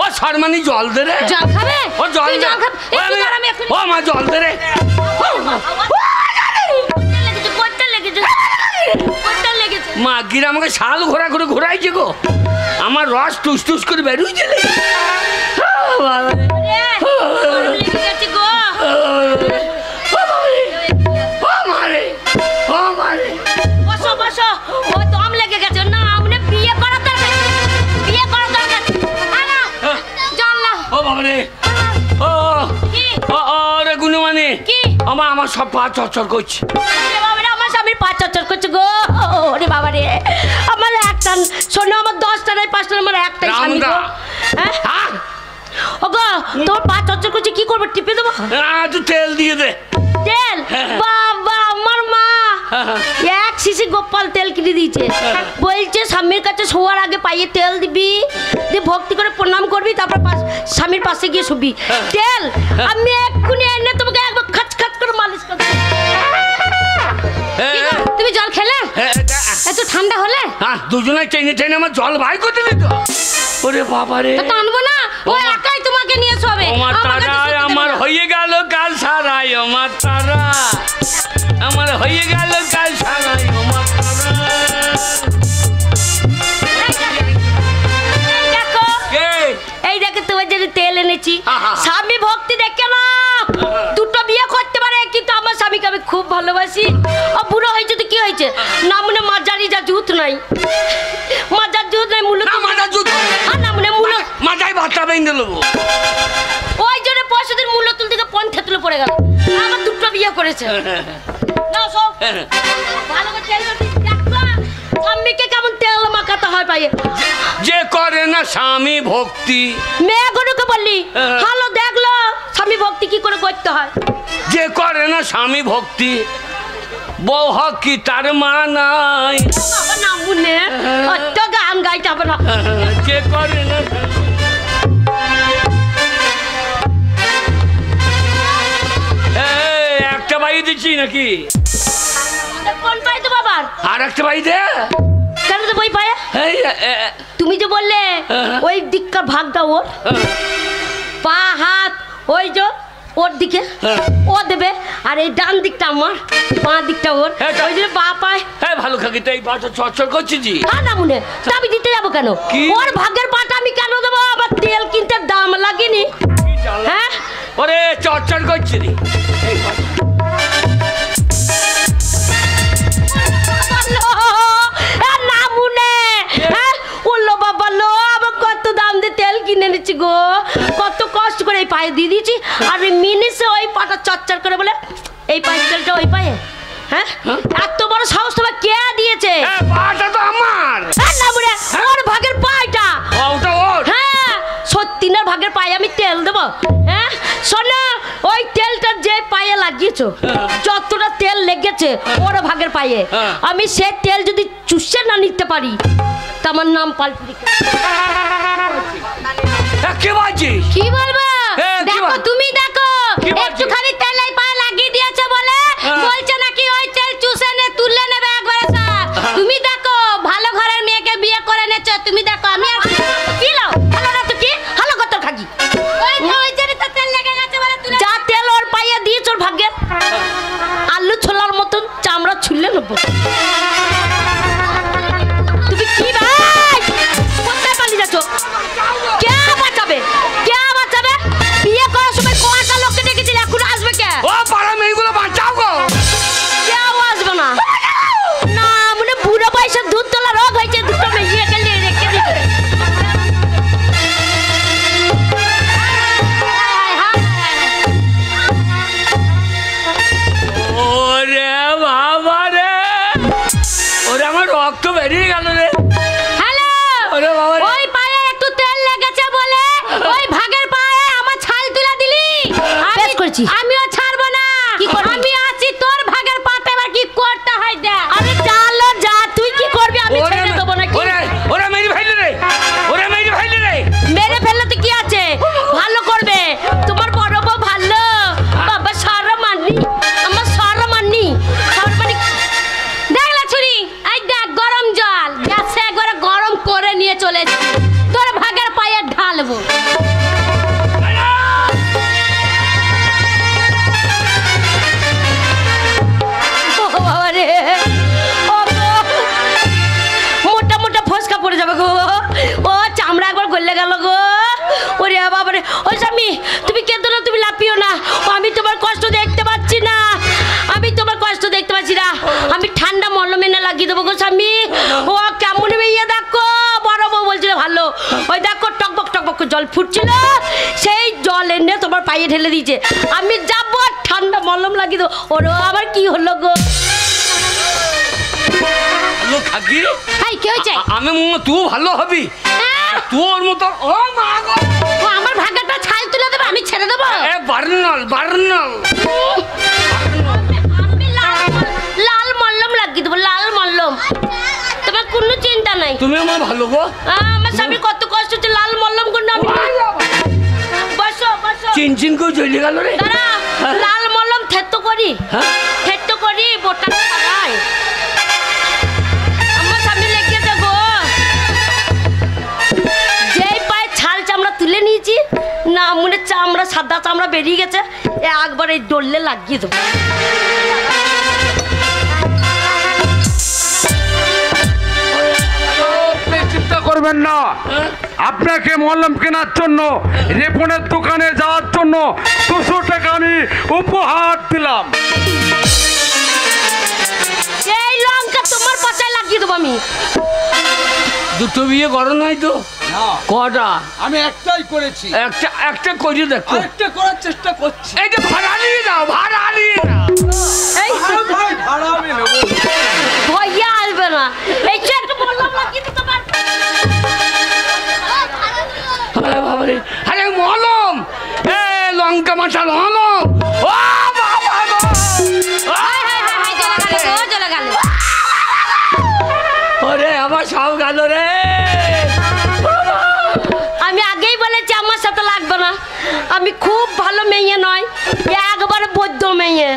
ও শর্মানি জল দে রে। জল খাবে? ও জল দে। ও মা জল দে রে। মা গিরা আমাকে শাল ঘোরা করে ঘোরাইছে গো, আমার রস টুস টুস করে বেরোইছে। আমার সব পা চরচর করছে। আমার স্বামীর পা চরচর করছে গো। ওরে বাবা রে, আমার একটা শোনো, আমার 10টা নাই 5টা, আমার একটাই স্বামী গো। হ্যাঁ ওগো, তোর পা চরচর করছে, কি করবো? টিপে দেবো? তুই তেল দিয়ে দে। তেল? বাবা, আমার মা 1 শিশি গোপাল তেল কিনে দিয়েছে। বলছে স্বামীর কাছে শোয়ার আগে পায়ে তেল দিবি, দিয়ে ভক্তি করে প্রণাম করবি, তারপর স্বামীর পাশে গিয়ে শুবি। তেল আমি এক্ষুনি এনে তোমাকে একবার খাচ খাচ করে মালিশ করবো। তুমি জল খেলে? এত ঠান্ডা হলে দুজনে টেনে টেনে আমার জল ভাই করতে দিত। ওরে বাবা রে, টানবো না, ও একাই তোমাকে নিয়ে শোবে। আমার হয়ে গেল কাল সারাই, আমার তারা আমার হয়ে গেল কাল সারাই, আমার তারা। এই দেখো তোমার জন্য তেল এনেছি। স্বামী ভক্তি দেখে না, দুটো বিয়ে করতে পারে, কিন্তু আমার স্বামীকে আমি খুব ভালোবাসি। ও বুড়ো হয়েছে তো কি হয়েছে, না মনে মাজারি যা জুত নাই, মাজার জুত নাই, মূলত মাজার জুত না মনে মূল মাজাই ভাতটা বেঁধে দেবো। ওই জন্য পয়সাদের মূল্য তুল থেকে পণ থেতলে পড়ে গেল। আমার দুটো বিয়ে করেছে। না সব ভালো করে তেল দেখবা, স্বামীকে কেমন তেল মাখাতে হয় পায়ে। যে করে না স্বামী ভক্তি, মেয়ে গরুকে বললি ভালো দেখলো স্বামী ভক্তি কি করে করতে হয়। যে করে না স্বামী ভক্তি, বউ হক কি তার মা নাই। বাবা না মুনে অত গান গাইতে হবে না। যে করে না একটা বাই দিচ্ছি নাকি? কোন পাই তো বাবার? আর একটা বাই দে। কেন তো বই পায়? তুমি যে বললে ওই দিককার ভাগটা ওর, পা হাত ওই যে ওর দিকে ও দেবে, আর এই ডান দিকটা আমার, পা দিকটা ওর, ওই জন্য পা পায়। হ্যাঁ ভালো খাকি, তাই পাটা চরচর করছি জি। হ্যাঁ না মনে আমি দিতে যাবো কেন? ওর ভাগের পাটা আমি কেন দেবো? আবার তেল কিনতে দাম লাগেনি। হ্যাঁ ওরে চরচর করছি রে। না মুনে ওলো বাবা লো, আবার কত দাম দিয়ে তেল কিনে নিচ্ছি গো, কত কষ্ট করে এই পায়ে দিয়ে দিয়েছি, আর মিনিসে ওই পাটা চচ্চর করে বলে এই পায়ের তেলটা ওই পায়ে। হ্যাঁ এত বড় সাহস তোমার কে দিয়েছে? পাটা তো আমার। না মুনে ওর ভাগের পায়টা। ওটা ওর? হ্যাঁ সত্যিনার ভাগের পায়ে আমি তেল দেবো। হ্যাঁ শোনো, ওই তেলটা যে পায়ে লাগিয়েছো, যতটা তেল লেগেছে ওর ভাগের পায়ে, আমি সে তেল যদি চুষে না নিতে পারি তা আমার নাম পাল্টি। কে বাজি? কি বলবো? দেখো তুমি দেখো, একটুখানি তেল এই পায়ে লাগিয়ে দিয়েছে বলে বলছে নাকি ওই তেল চুষে নে তুলে নেবে একবারে সব। তুমি দেখো ভালো ঘরের মেয়েকে বিয়ে করে নেছো, তুমি দেখো আমি আর কি লাও ভালো না তো কি ভালো কত খাগি ওই জন্য তো তেল লেগে গেছে বলে তুলে যা তেল ওর পায়ে দিয়েছ ওর ভাগ্যের আলু ছোলার মতন চামড়া ছুলে নেবো। তুমি কি ভাই কোথায় পালিয়ে যাচ্ছ? কে বাঁচাবে? কে বাঁচাবে? বিয়ে করার সময় কয়টা লোককে ডেকেছিল, এখন আসবে কে? ও পাড়া মেয়েগুলো বাঁচাও গো। কেউ আসবে না। না মানে বুড়ো বয়সে দুধ তোলা রোগ হয়েছে, দুটো মেয়ে গেলে রেখে দিতে। ওরে বাবা রে, ওরে আমার রক্ত বেরিয়ে গেল রে। হ্যালো, ওই পায়ে একটু তেল লেগেছে বলে ওই ভাগের পায়ে আমার ছাল তুলে দিলি। আমিও ছাড়বো না, আমি আছি তোর ভাগের পাতে, এবার কি করতে হয় দেখ। আরে চালো যা, তুই কি করবি আমি ছেড়ে দেবো নাকি? ওরে মেরে ফেললে রে, ওরে মেরে ফেললে রে। মেরে ফেললে তো কি আছে, ভালো করবে তোমার বড় বউ ভালো। বাবা সারা মাননি, আমার সারা মাননি, সারা মানি। দেখলা ছুরি, এই দেখ গরম জল গ্যাসে একবারে গরম করে নিয়ে চলে এসেছি, তোর ভাগের পায়ে ঢালবো। মোটা মোটা ফসকা পড়ে যাবে গো, ও চামড়া একবার গলে গেল গো। ওরে বাবারে, ও স্বামী তুমি কেঁদো না, তুমি লাপিও না, আমি তোমার কষ্ট দেখতে পাচ্ছি না, আমি তোমার কষ্ট দেখতে পাচ্ছি না, আমি ঠান্ডা মলম এনে লাগিয়ে দেবো গো স্বামী। ও কেমন মেয়ে দেখো, বড় বউ বলছিল ভালো, ওই দেখো টকবক টকবক জল ফুটছিল, সেই জল এনে তোমার পায়ে ঢেলে দিয়েছে। আমি যাবো ঠান্ডা ঠান্ডা মলম লাগিয়ে দেবো। ওরে আবার কি হলো গো? ভালো থাকি। হাই কি হয়েছে? আমি তুই ভালো হবি, তোর মতো। ও মা গো, ও আমার ভাগ্যটা ছাল তুলে দেবে, আমি ছেড়ে দেবো। এ বার্নল বার্নল লাল মল্লম লাগিয়ে দেবো, লাল মল্লম। তোমার কোনো চিন্তা নাই। তুমি আমার ভালো গো। আমার স্বামী কত কষ্ট হচ্ছে, লাল মল্লম করে আমি। বসো বসো। চিনচিন করে চলে গেল রে। দাঁড়া, লাল মল্লম থেতো করি, থেতো করি বোটা ছাড়াই। আমার স্বামী লেগেছে গো। যেই পায়ে ছাল চামড়া তুলে নিয়েছি না, মনে চামড়া সাদা চামড়া বেরিয়ে গেছে, একবার এই ডললে লাগিয়ে দেবো। চিন্তা করবেন না, আপনাকে মলম কেনার জন্য রিপনের দোকানে যাওয়ার জন্য 200 টাকা আমি উপহার দিলাম। এই লঙ্কা তোমার পাছায় লাগিয়ে দেবো আমি। দুটো বিয়ে করো নাই তো? কটা? আমি একটাই করেছি। একটা করে দেখো। একটা করার চেষ্টা করছি। এই যে ভাড়া নিয়ে নাও, ভাড়া নিয়ে নাও। এই ভাড়া আমি নেব। ভইয়া আসবে না, এই যে একটু মলম লাগিয়ে দিতে পারবে। আরে বাবারে, আরে মলম, এ লঙ্কা মাথা মলম। ও বাবা গো, চলে গেল। ওরে আমার সব গেল রে। আমি আগেই বলেছি আমার সাথে লাগবে না, আমি খুব ভালো মেয়ে নয়, একবারে বৈদ্য মেয়ে।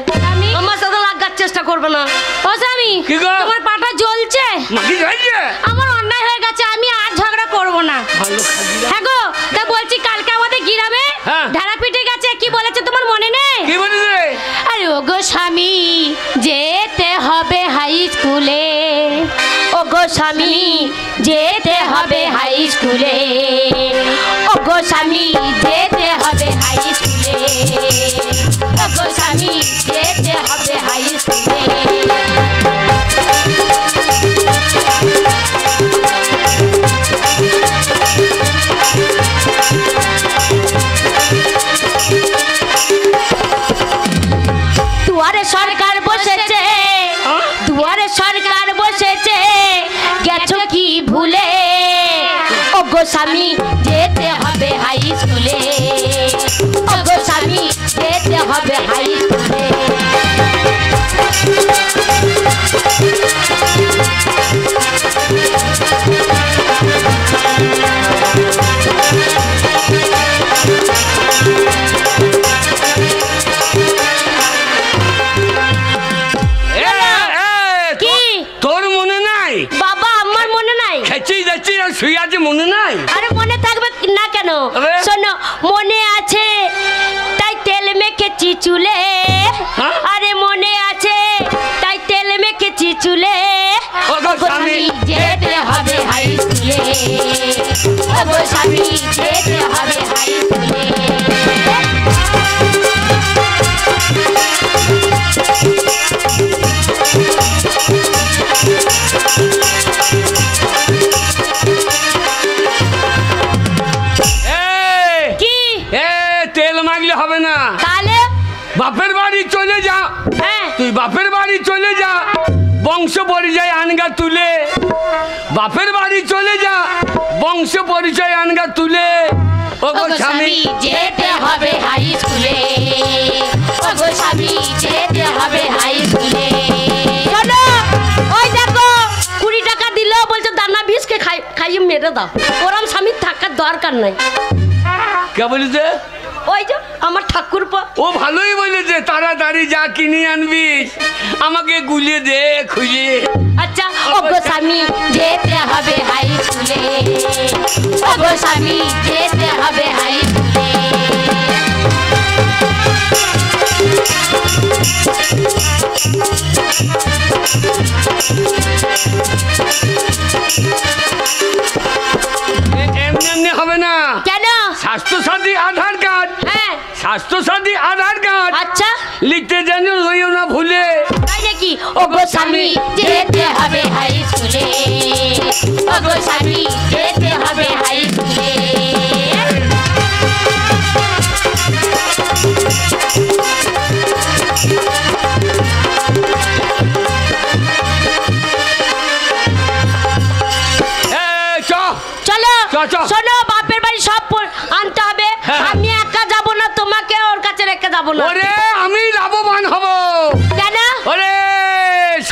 আমার সাথে লাগার চেষ্টা করবে না। ও স্বামী, কি গো? তোমার পাটা জ্বলছে। মাগি যাইছে? আমার অন্যায় হয়ে গেছে, আমি আর ঝগড়া করব না। ভালো খাবি না? হ্যাঁ গো, তা বলছি কালকে আমাদের গ্রামে হ্যাঁ। ঢাড়া পিটে গেছে, কি বলেছে তোমার মনে নেই? কি বলিস? আরে ও গো স্বামী, যেতে হবে হাই স্কুলে। ও গো স্বামী, যেতে হবে হাই স্কুলে। ও গো স্বামী, যেতে হবে হাই স্কুলে। ও গো স্বামী, যেতে হবে হাই স্কুলে। দুয়ারে সরকার বসেছে, দুয়ারে সরকার বসেছে, গেছো কি ভুলে? ও গো স্বামী, যেতে হবে হাই স্কুলে। ও গো স্বামী, যেতে হবে হাই স্কুলে। তোর মনে নাই? বাবা আমার মনে নাই। খেচি যাচ্ছি আর শুয়ে আছে, মনে নাই? আরে মনে থাকবে না কেন? আরে? শোনো, মনে আছে তাই তেল মেখেছি চুলে। আরে মনে আছে তাই তেল মেখেছি চুলে। ও গো স্বামী, যেতে হবে হাই স্কুলে। ও গো স্বামী, যেতে হবে হাই স্কুলে। কি? তেল মাগলে হবে না, তাহলে বাপের বাড়ি চলে যা। হ্যাঁ, তুই বাপের বাড়ি চলে যা, বংশ পরিচয় আনগা তুলে। বাপের বাড়ি চলে যা, বংশ পরিচয় আনগা তুলে। ও গো স্বামী, যেতে হবে হাই স্কুলে। ও গো স্বামী, যেতে হবে হাই স্কুলে। শোনো, ওই দেখো 20 টাকা দিলো, বলছে দানা বিষকে খাইয়ে মেরে দাও। ওরম স্বামীর থাকার দরকার নাই। কে বলিছে? ওই যে আমার ঠাকুরপো। ও ভালোই বলেছে, তাড়াতাড়ি যা কিনে আনবি, আমাকে গুলিয়ে দে খুঁজে। আচ্ছা, ও গো স্বামী, যেতে হবে হাই স্কুলে। ও গো স্বামী, যেতে হবে হাই স্কুলে। এমনি এমনি হবে না। কেন? স্বাস্থ্যসাথী আধার কার্ড। হ্যাঁ, স্বাস্থ্যসাথী আধার কার্ড আচ্ছা লিখতে যেন লইও না ভুলে। তাই নাকি? ও গো স্বামী, যেতে হবে হাই স্কুলে। ও গো স্বামী, যেতে হবে হাই স্কুলে। শোনো, বাপের বাড়ি সব আনতে হবে। আমি একা যাব না, তোমাকে ওর কাছে রেখে যাব না। ওরে আমি লাভবান হব। কেন? ওরে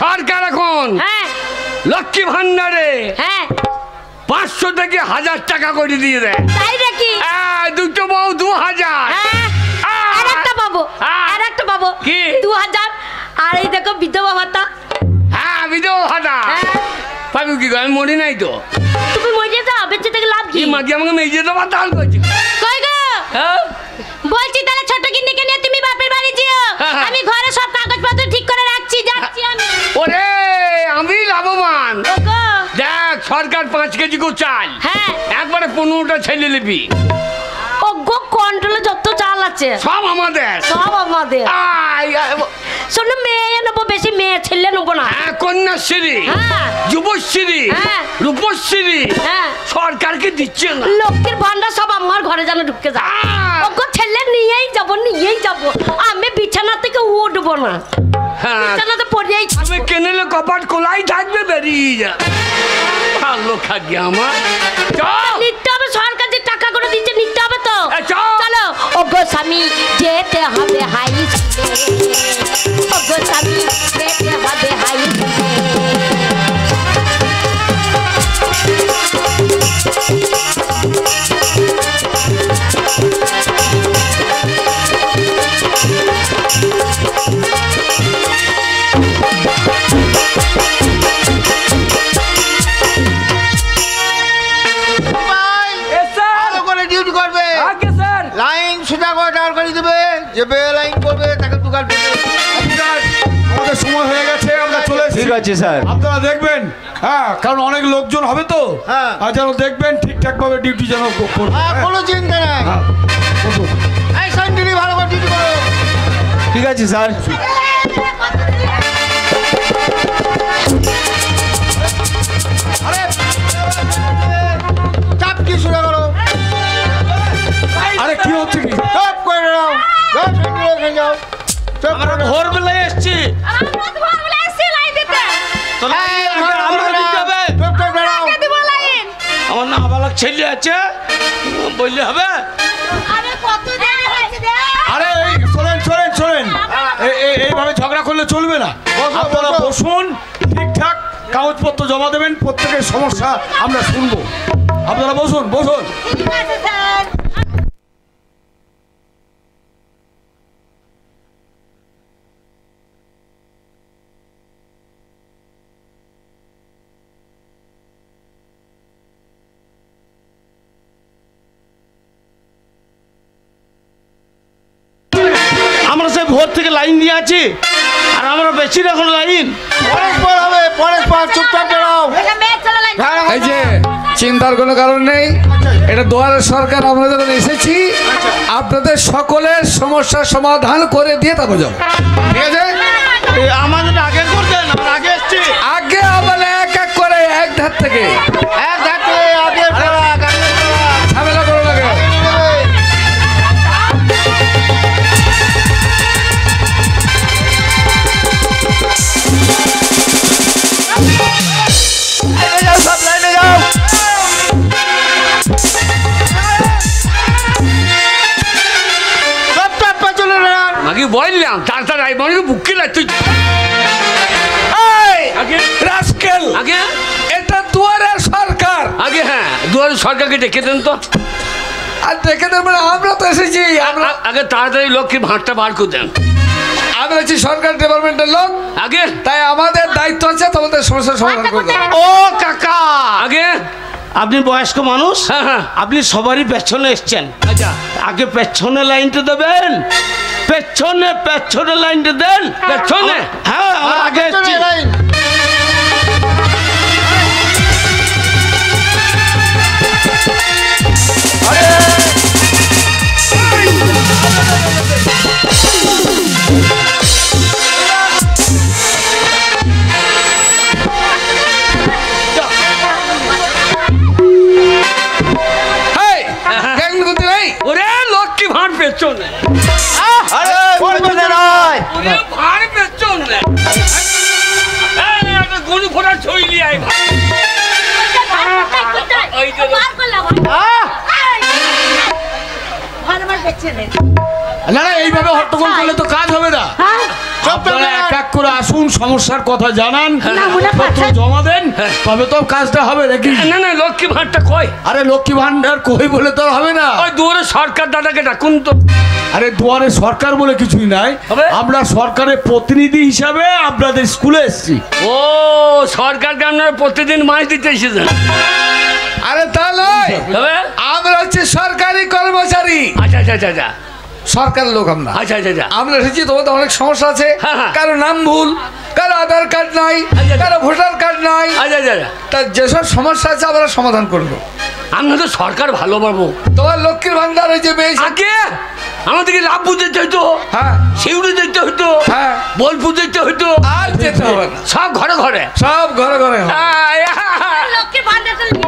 সরকার এখন লক্ষ্মী ভান্ডারে 500 থেকে 1000 টাকা করে দিয়ে দেয়। তাই নাকি? দুটো বউ 2000। আরেকটা পাবো কি 2000। আর এই দেখো বিধবা ভাতা। বিধবা ভাতা পাবি কি? আমি মরি নাই তো। তুমি মরে যাও, বেঁচে থেকে লাভ কি? মাঝে আমাকে মেয়ে যেতে পারতে হাল করছি। কই গো? বলছি তাহলে ছোট কিন্নিকে নিয়ে তুমি বাপের বাড়ি যেও। আমি ঘরে সব কাগজপত্র ঠিক করে রাখছি, যাচ্ছি আমি। ওরে আমি লাভবান। দেখ সরকার 5 কেজি করে চাল, একবারে 15টা ছেলে নিবি। ওগো কন্ট্রোলে যত চাল আছে সব আমাদের। শোনো, মেয়ে নেবো, বেশি মেয়ে ছেলে নেবো না। কন্যাশ্রী, যুবশ্রী, রূপশ্রী সরকারকে দিচ্ছে না। লক্ষ্মীর ভান্ডার সব আমার ঘরে যেন ঢুকে যায়। ওগো ছেলে নিয়েই যাবো। আমি বিছানা থেকে উঠবো না, বিছানাতে পড়েই আমি কেনেলে কপাট খোলাই থাকবে, বেরিয়ে যা। ভালো খাগে আমার নিতে হবে। সরকার যে টাকা করে দিচ্ছে নিতে হবে তো। চলো ওগো স্বামী যেতে হবে হাই স্কুলে। ওগো স্বামী যেতে হবে হাই লাইন সোজা করে দাঁড় করে দেবে, যে বে লাইন করবে তাকে দোকান পেতে। আমাদের সময় হয়ে গেছে, আমরা চলে এসেছি। ঠিক আছে স্যার, আপনারা দেখবেন, কারণ অনেক লোকজন হবে তো, আর যেন দেখবেন ঠিকঠাক ভাবে ডিউটি যেন করবে। কোনো চিন্তা নাই। এই সাইন্টিফিক ভালো করে ডিউটি করো। ঠিক আছে স্যার। চাপ কি শুরু করো? আরে কি হচ্ছে কি? চপ করে দাও, যাও। আমরা ভোরবেলায় এসেছি। আমার না আবালক ছেলে আছে, বললে হবে? আরে শোনেন, এইভাবে ঝগড়া করলে চলবে না। আপনারা বসুন, ঠিকঠাক কাগজপত্র জমা দেবেন, প্রত্যেকের সমস্যা আমরা শুনবো। আপনারা বসুন। আমরা সে ভোর থেকে লাইন দিয়ে আছি, আর আমরা বেশি এখন লাইন পরস্পর হবে, পরস্পর চুপচাপ দাঁড়াও। এই যে চিন্তার কোনো কারণ নেই, এটা দুয়ারের সরকার। আমরা যখন এসেছি আপনাদের সকলের সমস্যার সমাধান করে দিয়ে তারপর যাবো, ঠিক আছে? আমাদের আগে করতেন, আমরা আগে এসছি। আগে আবার এক করে এক ধার থেকে ঝামেলা করো লাগে। সব লাইনে যাও। মাকে বললাম তাড়াতাড়ি মানে বুকে তুই রাস্কেল, আগে এটা দুয়ারের সরকার। আগে দুয়ারের সরকারকে ডেকে দেন তো। আর ডেকে দেন মানে আমরা তো এসেছি। আগে তাড়াতাড়ি লক্ষ্মীর ভাঁড়টা বার করে দেন। আমরা হচ্ছি সরকার ডিপার্টমেন্টের লোক, আগে তাই আমাদের দায়িত্ব আছে তোমাদের সমস্যার সমাধান করতে। ও কাকা, আগে আপনি বয়স্ক মানুষ, আপনি সবারই পেছনে এসছেন। আচ্ছা আগে পেছনে লাইনটা দেবেন, পেছনে লাইনটা দেন। পেছনে? হ্যাঁ, আমরা আগে এসছি। ওরে লক্ষ্মী ভাঁড় পেছনে, ভাঁড় পেছনে গরু ঘোড়া ছইলি আই। না না, এইভাবে হট্টগোল করলে তো কাজ হবে না। আপনারা এক এক করে আসুন, সমস্যার কথা জানান, পত্র জমা দেন, তবে তো কাজটা হবে নাকি? না না, লক্ষ্মী ভান্ডারটা কই? আরে লক্ষ্মী ভান্ডার কই বলে তো হবে না। ওই দুয়ারে সরকার দাদাকে ডাকুন তো। আরে দুয়ারে সরকার বলে কিছুই নাই, আমরা সরকারের প্রতিনিধি হিসাবে আপনাদের স্কুলে এসেছি। ও, সরকারকে আপনারা প্রতিদিন মাছ দিতে এসেছেন? আরে তা নয়, আমরা হচ্ছে সরকারি কর্মচারী। আচ্ছা আচ্ছা আচ্ছা আচ্ছা, সরকারের লোক আমরা। আচ্ছা আচ্ছা আচ্ছা, আমরা এসেছি, তোমাদের অনেক সমস্যা আছে। হ্যাঁ, হ্যাঁ। কারো নাম ভুল, কারো আধার কার্ড নাই, আচ্ছা, কারো ভোটার কার্ড নাই। আচ্ছা আচ্ছা আচ্ছা। তা যেসব সমস্যা আছে আমরা সমাধান করবো। আমরা তো সরকার ভালো পাবো। তোমার লক্ষ্মীর ভান্ডার হয়েছে বেশ। আগে আমাদেরকে লাভ বুঝতে হইতো, হ্যাঁ শিউড়ি দিতে হইতো, হ্যাঁ, বোলপুর দিতে হইতো, আর যেতে হবে না, সব ঘরে ঘরে, সব ঘরে ঘরে হবে। লক্ষ্মীর ভান্ডারটা নিল।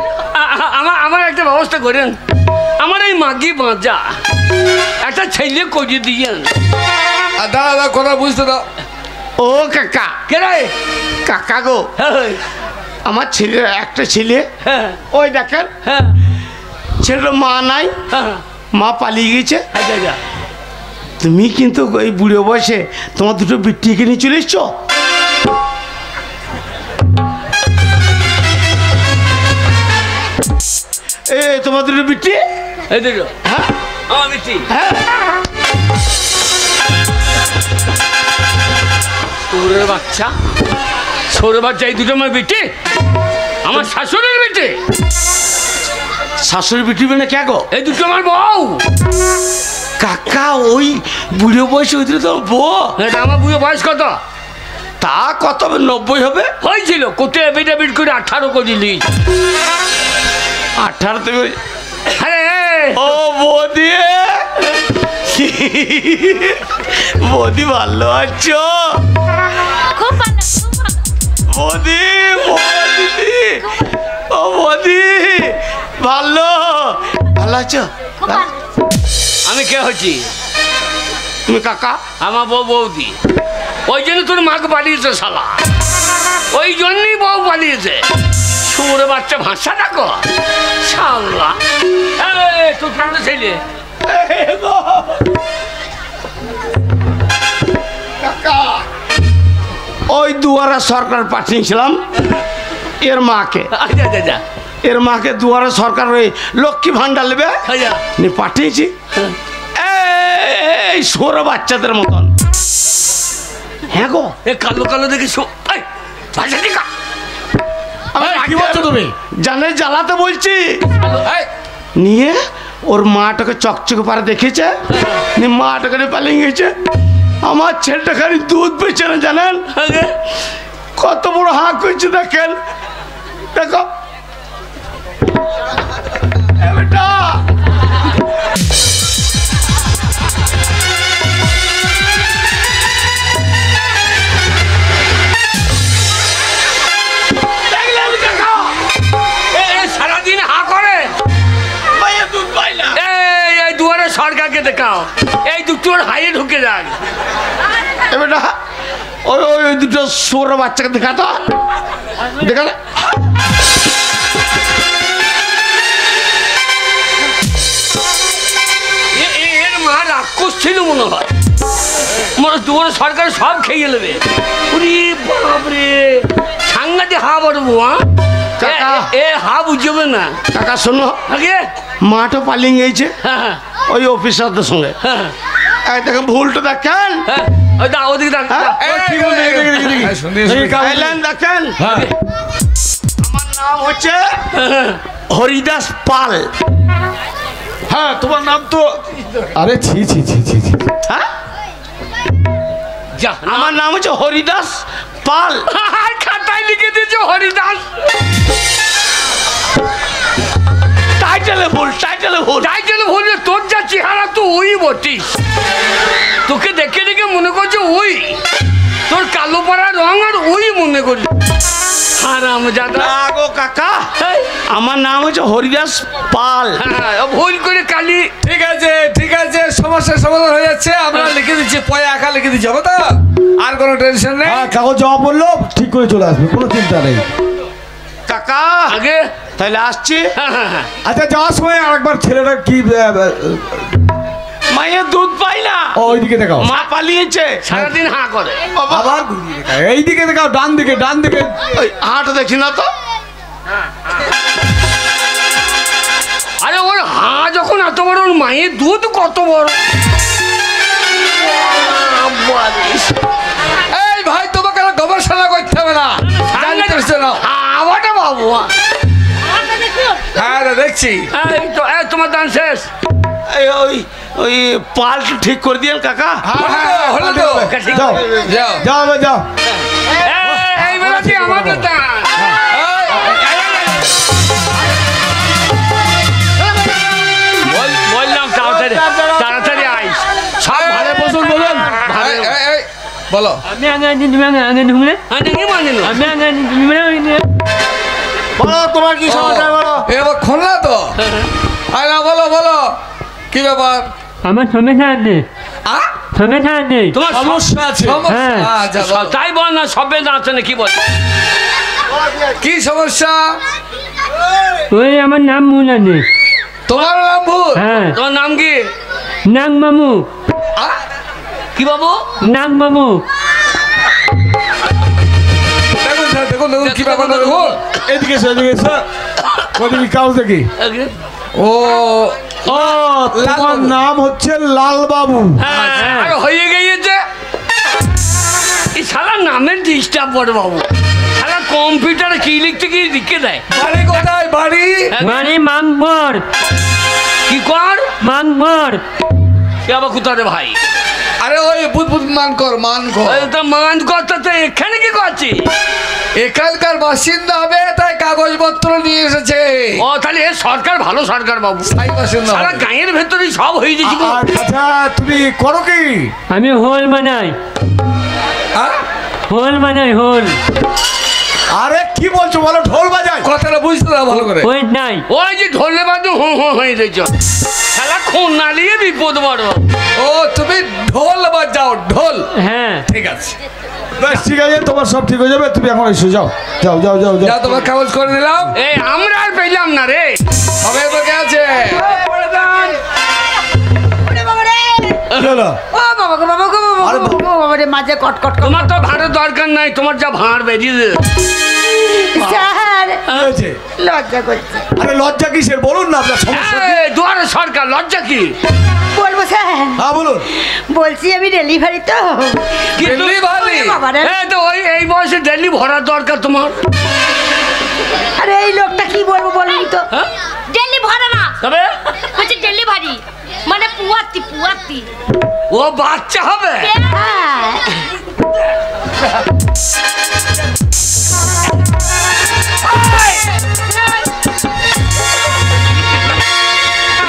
আমার একটা ব্যবস্থা করেন। আমার এই মাগি বাঁচা একটা ছেলে করিয়ে দিয়েন। আর দাদা কথা বুঝতে দাও। ও কাকা, কে রে? কাকা গো, হ্যাঁ আমার ছেলে, একটা ছেলে, হ্যাঁ ওই দেখেন হ্যাঁ ছেলের মা নাই, হ্যাঁ। মা পালিয়ে গেছে। আচ্ছা আচ্ছা, তুমি কিন্তু এই বুড়ো বয়সে তোমার দুটো বিটিকে নিয়ে চলে এসছো। এ তোমার দুটো বিটি, এই দেখো, হ্যাঁ আমার মিষ্টি, হ্যাঁ, সৌরের বাচ্চা, সৌরের বাচ্চা, এই দুটো আমার বেটে, আমার শাশুড়ির বেটে। শাশুড়ি বিটি মানে কে গো? এই দুটো আমার বউ। কাকা ওই বুড়ো বয়সে ওই দুটো তোমার বউ? এটা আমার বুড়ো বয়স কত? তা কত হবে? 90 হবে। হয়েছিল কোথায় এফিডেভিট করে 18 করে দিলি। 18 থেকে। আরে ও বৌদি, বৌদি ভালো আছো? খুব ভালো, খুব ভালো। বৌদি, বৌদি, ও বৌদি ভালো, ভালো আছো? খুব ভালো। আমি কে হচ্ছি? তুমি কাকা? আমার বউ বৌদি। ওই জন্য তোর মাকে পালিয়েছে শালা, ওই জন্যই বউ পালিয়েছে। সুরে বাচ্চা ভাষা ডাকো শালা। তোর প্রাণ ছেলে কাকা, ওই দুয়ারে সরকার পাঠিয়েছিলাম এর মাকে। আচ্ছা আচ্ছা আচ্ছা এর মাকে দুয়ারে সরকার ওই লক্ষ্মী ভান্ডার নেবে আচ্ছা। নি পাঠিয়েছি এই সৌর বাচ্চাদের মতন। হ্যাঁ গো, এ কালো কালো দেখে ভাষা দিকা কি বলছো তুমি? জানে জ্বালাতে বলছি। এই, নিয়ে ওর মাটাকে চকচকে পারে দেখেছে, নিয়ে মাটাকে নিয়ে পালিয়ে গেছে। আমার ছেলেটা খালি দুধ পেয়েছে না জানেন, কত বড় হাঁক করছে দেখেন, দেখো এ বেটা। সারাদিন হা করে দুধ পাই না। এই দুয়ারে সরকারকে দেখাও, এই দুটোর হাইয়ে ঢুকে যাক। এ বেটা, ওই ওই ওই দুটো সৌর বাচ্চাকে দেখা তো, দেখা না? এর মা রাক্ষস ছিল মনে হয়, মনে দুয়ারে সরকার সব খেয়ে নেবে। উরি বাপরে, সাংঘাতিক হা বড়বো। কাকা। এ হা বুঝবে না। কাকা শোনো, আগে মাটা পালিয়ে গেছে হ্যাঁ হ্যাঁ ওই অফিসারদের সঙ্গে। হ্যাঁ এই দেখেন ভুলটা দেখেন, হ্যাঁ, ওই দা ওদিকে দেখ। হ্যাঁ? কি বলছো? এই, শুনতে শুনতে। আইলেন দেখেন। হ্যাঁ, আমার নাম হচ্ছে হরিদাস পাল। হ্যাঁ, তোমার নাম তো, আরে ছি ছি ছি ছি ছি। হ্যাঁ, যা আমার নাম হচ্ছে হরিদাস পাল। খাতায় লিখে দিয়েছে হরিদাস। টাইটেলে ভুল, টাইটেলে ভুল। তাই জন্য বলবে তোর যা চেহারা তো ওই বটিস, তোকে দেখে দেখে মনে করছে ওই, তোর কালো পাড়া রং আর ওই মনে করি। হারাম জাদা। না গো কাকা, আমার নাম হচ্ছে হরিদাস পাল। হ্যাঁ, ভুল করে কালি। ঠিক আছে, ঠিক আছে, সমস্যার সমাধান হয়ে যাচ্ছে। আমরা লিখে দিচ্ছি, পয়ে আঁকা লিখে দিচ্ছি, হবে তো? আর কোনো টেনশন নেই। হ্যাঁ, কাগজ জমা পড়লো, ঠিক করে চলে আসবে, কোনো চিন্তা নেই। কাকা আগে তাহলে আসছি। হ্যাঁ হ্যাঁ হ্যাঁ আচ্ছা, যাওয়ার সময় আরেকবার ছেলেটার কি মায়ের দুধ পাই না। ওইদিকে দেখাও। মা পালিয়েছে। সারাদিন হাঁ করে। আবার ঘুরিয়ে দেখাও। এইদিকে দেখাও, ডান দিকে, ডান দিকে। ওই হাঁটা দেখছি না তো। আরে ওর হাঁ যখন এত বড়, ওর মায়ের দুধ কত বড়। এই ভাই, তোমাকে আর গবেষণা করতে হবে না, জানতে না। আবারটা বাবু। হ্যাঁ দেখছি। এই তো, এই তোমার দান শেষ। এই ওই ওই পাল্ট ঠিক করে দিয়েন কাকা। হ্যাঁ, হলো তো। যাও যাও। যাও এবার যাও। এই বেলাতে আমাদের দান। বললাম তাড়াতাড়ি তাড়াতাড়ি আইস। সব ভালো বসুন, বলুন এই, এই, এই, বলো। বলো তোমার কি সমস্যা বলো। এবার খুলনা তো। আয় না, বলো বলো কি ব্যাপার। আমার সমস্যা আছে, আ? সমস্যা আছে। তোমার সমস্যা আছে। সমস্যা? হ্যাঁ। আচ্ছা, বলো। তাই বল না, সবে আছে না কি বল। কি সমস্যা? ওই আমার নাম ভুল আছে। তোমার নাম ভুল? হ্যাঁ, তোমার নাম কি? নাগ মামু, আ? কি বাবু? নাগ মামু। দেখুন স্যার, দেখুন দেখুন কি ব্যাপার দেখুন। এদিকে এসো, এদিকে এসো। ওদিকে কাউ দেখি। ও ও, তোমার লালবাবু। নাম হচ্ছে লালবাবু। হ্যাঁ, আরে হয়ে গিয়েছে। এই শালা নামের ডিস্টার্ব করে বাবু। শালা কম্পিউটারে কি লিখতে কি লিখে দেয়। বাড়ি কোথায় বাড়ি? মানে মাংমর, কি কর? মাংমর। সে আবার কোথায় রে ভাই? আরে ওই বুধ বুধ মান কর, মান কর। ওই তো মান করতে তো এখানে কি করছি? এখানকার বাসিন্দা হবে, তাই কাগজপত্র নিয়ে এসেছে। ও তাহলে এ সরকার ভালো সরকার বাবু। স্থায়ী বাসিন্দা সারা হবে। গাঁয়ের ভেতরে সব হয়ে যাচ্ছে গো। আচ্ছা, তুমি করো কি? আমি হোল বানাই, আ? হোল বানাই, হোল। আরে কি বলছো বলো, ঢোল বাজায়। কথাটা বুঝতে না ভালো করে। ওই নাই, ওই যে ঢোলে বাজু হো হো হয়ে যাচ্ছ। শালা খুন না নিয়ে বিপদ বড়। ও তুমি ঢোল বাজাও, ঢোল। হ্যাঁ। ঠিক আছে, বেশ ঠিক আছে, তোমার সব ঠিক হয়ে যাবে। তুমি এখন এসো, যাও যাও যাও যাও যা যাও। তোমার কাগজ করে দিলাম। এই আমরা আর পেলাম না রে। হবে তো কে আছে? চলো। মাঝে কটকট। তোমার তো ভাড়ার দরকার নাই, তোমার যা ভাড় বেরিয়ে দে। স্যার, কি হয়েছে? লজ্জা করছে। আরে লজ্জা কিসের বলুন না, আপনার সমস্যা কি? এই, দুয়ারে সরকার, লজ্জা কি? বলবো স্যার? হ্যাঁ বলুন। বলছি আমি ডেলিভারি তো। কি তো- ডেলিভারি? বাবারে, এই তো ওই এই বয়সে ডেলি ভরার দরকার তোমার। আরে এই লোকটা কি বলবো বলুন তো। হ্যাঁ? ডেলি ভরা না, তবে হচ্ছে ডেলিভারি, মানে পুয়াতি পুয়াতি। ও বাচ্চা হবে। হ্যাঁ।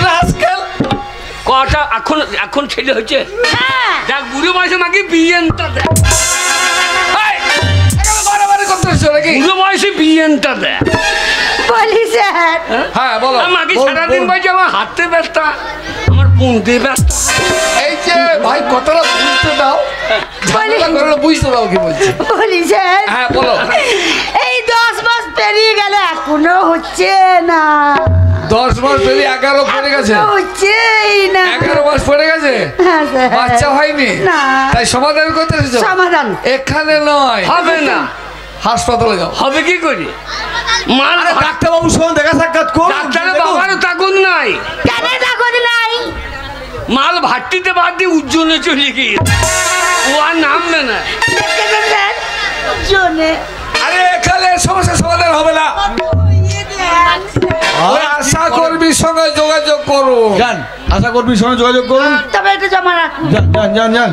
রাস্কেল। কটা এখন এখন ছেলে হচ্ছে। হ্যাঁ। দেখ বুড়ো বয়সে মাকে বিয়েনটা দেয়। এই, এখানে বাড়াবাড়ি করতে এসছো নাকি? বুড়ো বয়সে বিয়েনটা দেয়। বলি স্যার, হ্যাঁ বলো। আর মাকে বল, সারাদিন বল। বলছে আমার হাতে ব্যস্ত, আমার পুঁতে ব্যস্ত। এই যে ভাই কথাটা বুঝতে দাও, ঝামেলা করলে বুঝতে দাও কি বলছি। বলি স্যার, হ্যাঁ বলো। এই 10 মাস পেরিয়ে গেল এখনো হচ্ছে না। 10 মাস ধরে 11 পড়ে গেছে। এখনো হচ্ছেই না। 11 মাস পড়ে গেছে, হ্যাঁ স্যার। বাচ্চা হয়নি। না। তাই সমাধান করতে এসেছো? সমাধান এখানে নয়, হবে না। হাসপাতালে যাও। হবে কি করি? মাল আরে ডাক্তারবাবুর সঙ্গে দেখা সাক্ষাৎ করুন। ডাক্তারের বাবারও তাগুন নাই। কেন তাগদ নাই? মাল ভাট্টিতে বাদ দিয়ে উজ্জ্বলে চলে গিয়ে ও আর নামবে না। দেখেছেন স্যার? জোনে। আরে এখানে সমস্যার সমাধান হবে না। ওই আশা কর্মীর সঙ্গে যোগাযোগ করো। যান, আশা কর্মীর সঙ্গে যোগাযোগ করুন। তবে এটা জমা রাখুন। যান যান যান যান।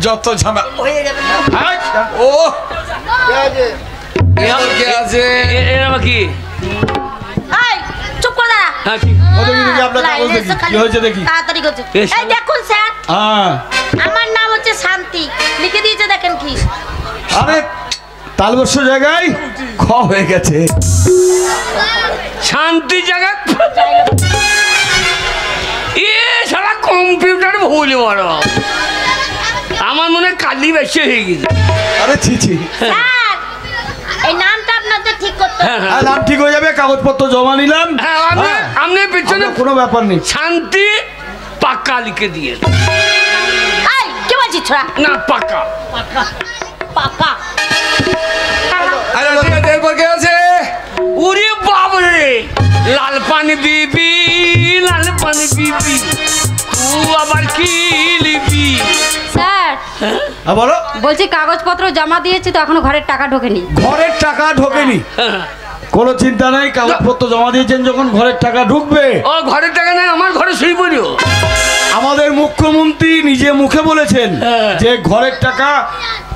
যত ঝামেলা। হয়ে যাবে না? ও কে আছে? এর আবার কি? এই, চুপ করে দাঁড়া। হ্যাঁ, কি? ও দেখি দেখি আপনার কাগজ লাইনে দেখি এসে খালি কি হয়েছে দেখি। তাড়াতাড়ি করছে। এ, এই দেখুন স্যার, হ্যাঁ। আমার নাম হচ্ছে শান্তি, লিখে দিয়েছে দেখেন কি। আরে তালবস্য জায়গায় খ হয়ে গেছে। শান্তি জায়গা এ সারা কম্পিউটার ভুল বড়। আমার মনে হয় কালি বেশি হয়ে গেছে। আরে ছি ছি। স্যার, এই নামটা আপনাদের ঠিক করতে হবে। হ্যাঁ, হ্যাঁ। হ্যাঁ, নাম ঠিক হয়ে যাবে, কাগজপত্র জমা নিলাম। হ্যাঁ, আপনি হ্যাঁ, আপনি পিছনে আপনার কোনো ব্যাপার নেই। শান্তি পাকা লিখে দিয়ে। এই কি বলছিস ছোড়া? না পাকা পাকা। আরে ঠিক আছে, এরপর কে আছে? ওরে বাবরে, লাল পানি বিবি, লাল পানি বিবি, তুই আবার কি লিবি? স্যার বলো। বলছি কাগজপত্র জমা দিয়েছি তো এখনো ঘরের টাকা ঢোকেনি। ঘরের টাকা ঢোকেনি? কোনো চিন্তা নাই, কাগজপত্র জমা দিয়েছেন যখন ঘরের টাকা ঢুকবে। ও ঘরের টাকা নাই, আমার ঘরে শুই পড়িও। আমাদের মুখ্যমন্ত্রী নিজে মুখে বলেছেন যে ঘরের টাকা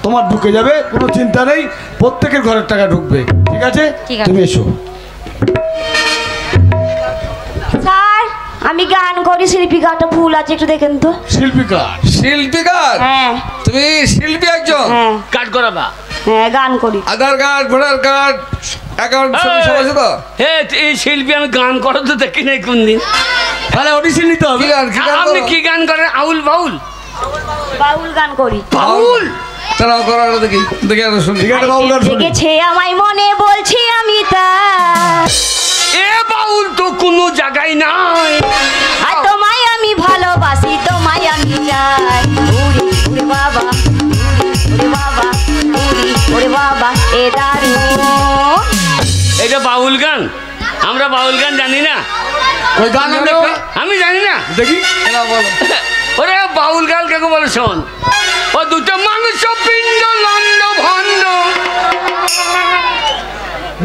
তোমার ঢুকে যাবে, কোনো চিন্তা নেই, প্রত্যেকের ঘরের টাকা ঢুকবে। ঠিক আছে, ঠিক আছে। তুমি এসো। স্যার আমি গান করি, শিল্পীকারটা ভুল আছে একটু দেখেন তো। শিল্পীকার? শিল্পীকার? হ্যাঁ তুমি শিল্পী একজন? হ্যাঁ কাট করাবা? হ্যাঁ গান করি। আধার কার্ড, ভোটার কার্ড, অ্যাকাউন্ট ছবি সব আছে তো? হে এই শিল্পী আমি গান করো তো দেখি নাই কোনদিন। তাহলে অডিশন নিতে হবে। কি গান, কি গান আপনি করো? কি গান করেন? আউল বাউল? বাউল গান করি। বাউল? তারাও করো, আরো দেখি দেখি আরো শুনি। ঠিক আছে, বাউল গান শুনি। জেগেছে আমায় মনে বলছি আমি তা, এ বাউল তো কোনো জায়গায় নাই। আর তোমায় আমি ভালোবাসি, তোমায় আমি চাই। ওরে ওরে বাবা, ওরে বাবা, ওরে বাবা এ দারুণ। এটা বাউল গান? আমরা বাউল গান জানি না। ওই গান আমি জানি না। দেখি। না বলো। ওরে বাউল গান কাকে বলে শোন। ও দুটো মাংস পিণ্ড লন্ড ভণ্ড,